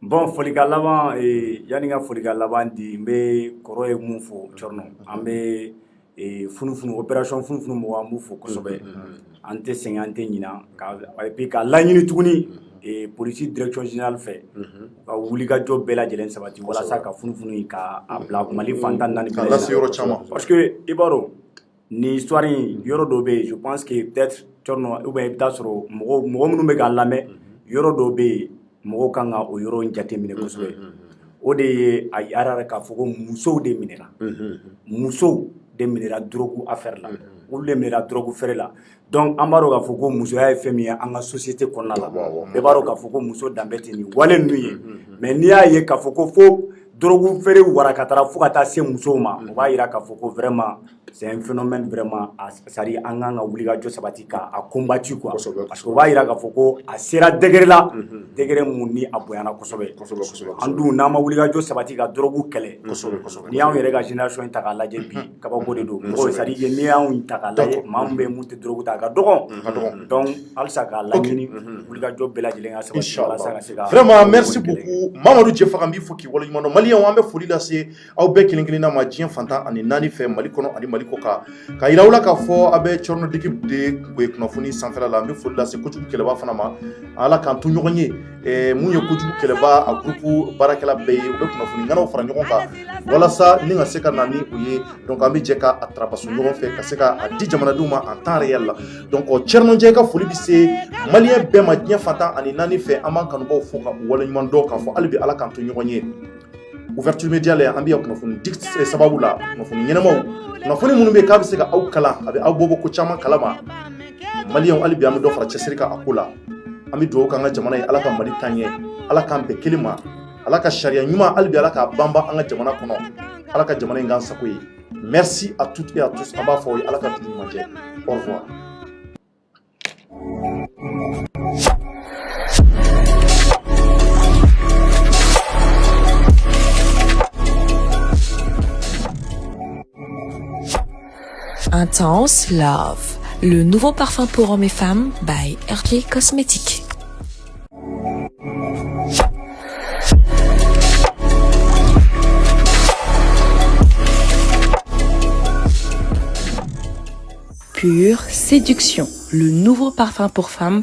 bon folikan laban yanni ka folikan laban di n bɛ kɔrɔ ye mun fɔ Cɔrɔnɔ an bɛ funufunu opération funufunu mɔgɔ an b'u fɔ kosɛbɛ an tɛ sɛgɛn an tɛ ɲinɛ et puis ka laɲini tuguni polisi direction générale fɛ ka wulikajɔ bɛɛ lajɛlen sabati walasa ka funufunu ka a bila Mali fan 14 bɛɛ la parce que i b'a dɔn nin histoire in yɔrɔ dɔ bɛ yen je pense que peut-être Cɔrɔnɔ ou bien i bɛ taa sɔrɔ mɔgɔ minnu bɛ k'a lamɛn yɔrɔ dɔ bɛ yen mɔgɔw kan ka o yɔrɔ in jateminɛ kosɛbɛ o de ye a yara k'a fɔ ko musow de minɛra musow de minɛra drogue affaire la olu de minɛra drogue feere la donc an b'a dɔn k'a fɔ ko musoya ye fɛn min ye an ka société kɔnɔna la bɛɛ b'a dɔn k'a fɔ ko muso danbe tɛ nin wale ninnu ye mais n'i y'a ye k'a fɔ ko fo drogue feere warakatara fo ka taa se musow ma o b'a jira k'a fɔ ko vraiment c'est un phénomène vraiment c'est-à-dire an kan ka wulikajɔ sabati k'a combattre quoi parce que o b'a jira k'a fɔ ko a sera degré la degré mun ni a bonyana kosɛbɛ an dun n'an ma wulikajɔ sabati ka drogue kɛlɛ n'i y'anw yɛrɛ ka génération in ta k'a lajɛ bi kabako de don mɔgɔw c'est-à-dire n'i y'anw ta k'a lajɛ maa min bɛ mun tɛ drogue ta a ka dɔgɔn donc halisa k'a laɲini wulikajɔ bɛɛ lajɛlen ka sabati walasa ka se ka
vraiment merci beaucoup Mamadou Jefa an b'i fɔ k'i waleɲuman dɔn maliyɛnw an bɛ foli lase aw bɛɛ kelen kelenna ma diɲɛ fantan ani 4 fɛ Mali kɔnɔ ani Mali kɔ kan ka yira aw la k'a fɔ a bɛ Cɔrɔnɔ d'équipe de kunnafoni sanfɛla la an bɛ foli lase kojugu kɛlɛba fana ma ala k'an to ɲɔgɔn ye mun ye kojugu kɛlɛba a groupe baarakɛla bɛɛ ye u bɛ kunnafoni ŋanaw fara ɲɔgɔn kan walasa ni ka se ka na ni u ye donc an bɛ jɛ ka a tarabaso ɲɔgɔn fɛ ka se ka a di jamanadenw ma en temps réel la donc Cɛrɔnɔ Jɛ ka foli bɛ se maliyɛn bɛɛ ma diɲɛ fantan ani 4 fɛ an b'an kanubaw fɔ ka u waleɲuman dɔn k'a fɔ hali bi ala k'an to ɲɔgɔn ye ouverture média la an bɛ yan kunnafoni di sababu la kunnafoni ɲɛnamaw kunnafoni minnu bɛ k'a bɛ se ka aw kalan a bɛ aw bɔ ko caman kalama maliyɛnw hali bi an bɛ dɔ fara cɛsiri kan a ko la an bɛ dugawu k'an ka jamana ye ala ka Mali taɲɛ ala k'an bɛn kelen ma ala ka sariya ɲuman hali bi ala k'a banban an ka jamana kɔnɔ ala ka jamana in k'an sago ye Merci à toutes et à tous. Au revoir.
Intense Love, le nouveau parfum pour hommes et femmes by RJ Cosmetics. Pure Séduction, le nouveau parfum pour femmes.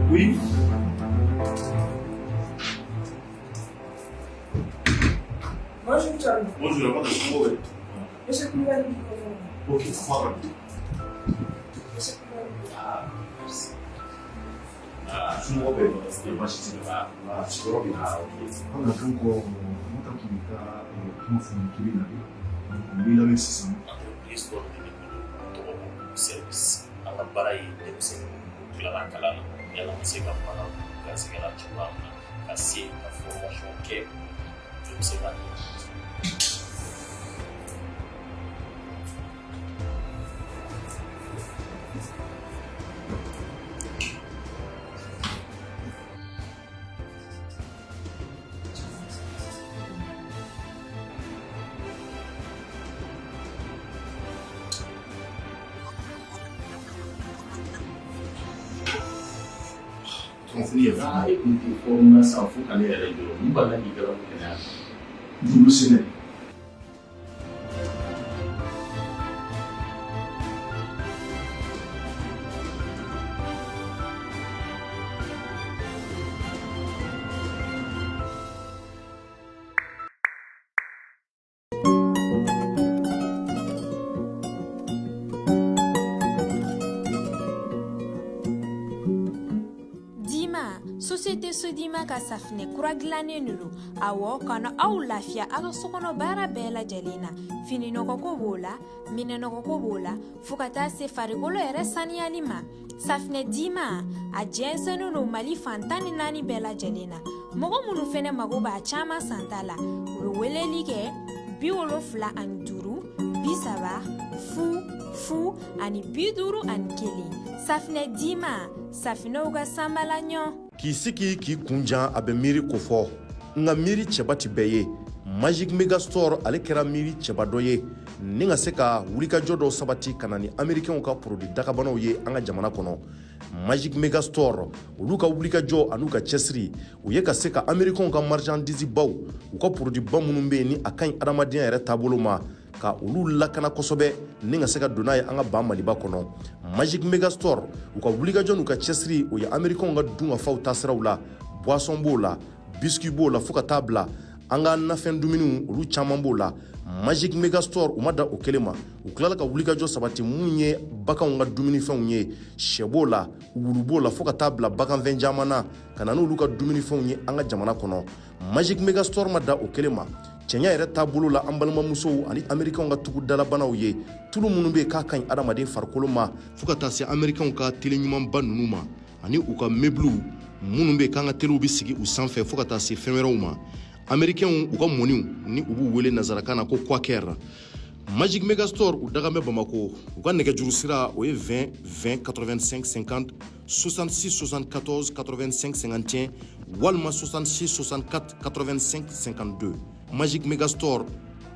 Oui.
Bonjour, Charles.
Bonjour, madame.
Monsieur Koulibaly.
Ok, voilà.
Monsieur Koulibaly.
Ah, merci. Ah, je me rappelle, c'était pas chez toi. Ah, je me rappelle. Ah, ok.
On a fait encore un qui m'a fait une kiri. On l'a mis ça.
L'histoire de service. À la baraille de ce que la calana. Il y a la musique à part. Il y a ce qu'elle a tué. La scie, la formation qui est. Je ne sais pas.
Ah,
écoute, on a s'en fout aller à l'église. Nous, on a dit que
vous le savez.
Société Sodima ka safinɛ kura gilannen de don awɔ kana aw lafiya a ka sokɔnɔ baara bɛɛ lajɛlen na fininɔgɔko b'o la minɛnɔgɔko b'o la fo ka taa se farikolo yɛrɛ saniyali ma safinɛ dima a jɛnsɛnnen don mali fantan ni naani bɛɛ lajɛlen na mɔgɔ minnu fɛnɛ mago b'a caman santa la u bɛ weleli kɛ 75 30 fu ani 51 safinɛ dima safinɛw ka sanbala ɲɔ
K'i sigi k'i kunjan a bɛ miiri ko fɔ nka miiri cɛba tɛ bɛɛ ye Magic Mega Store ale kɛra miiri cɛba dɔ ye ni ka se ka wulikajɔ dɔw sabati ka na ni Américains ka produit dagabanaw ye an ka jamana kɔnɔ Magic Mega Store olu ka wulikajɔ an'u ka cɛsiri u ye ka se ka Américains ka marchandise baw u ka produit ba minnu bɛ yen ni a ka ɲi adamadenya yɛrɛ taabolo ma ka olu lakana kosɛbɛ ni ka se ka donna ye an ka ban Maliba kɔnɔ Magic Mega Store u ka wulikajɔ n'u ka cɛsiri o ye Américains ka dun ka faw taasiraw la boisson b'o la biscuit b'o la fo ka taa bila an ka nafɛn dumuniw olu caman b'o la Magic Mega Store u ma da o kelen ma u tilala ka wulikajɔ sabati mun ye baganw ka dumunifɛnw ye sɛ b'o la wulu b'o la fo ka taa bila baganfɛn caman na ka na n'olu ka dumunifɛnw ye an ka jamana kɔnɔ Magic Mega Store ma da o kelen ma cɛnya yɛrɛ taabolo la an balimamusow ani Américains ka tugu dalabanaw ye tulu minnu bɛ k'a ka ɲi adamaden farikolo ma fo ka taa se Américains ka tele ɲumanba ninnu ma ani u ka meubles minnu bɛ k'an ka telew bɛ sigi u sanfɛ fo ka taa se fɛn wɛrɛw ma Américains u ka mɔniw ni u b'u wele nazarakan na ko Quaker Magic Mega Store u daga bɛ Bamako u ka nɛgɛjuru sira o ye 20 20 85 50 66 74 85 51 walima 66 64 85 52 Magic Mega Store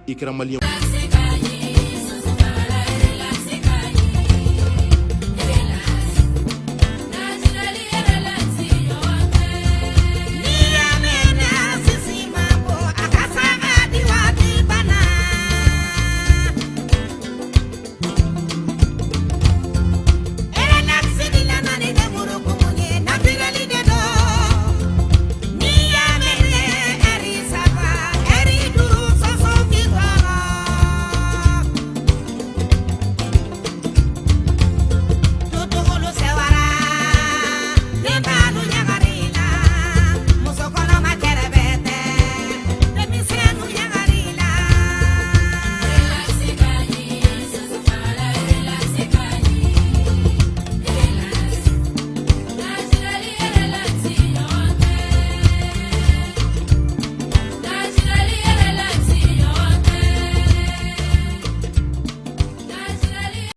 i kɛra maliyɛn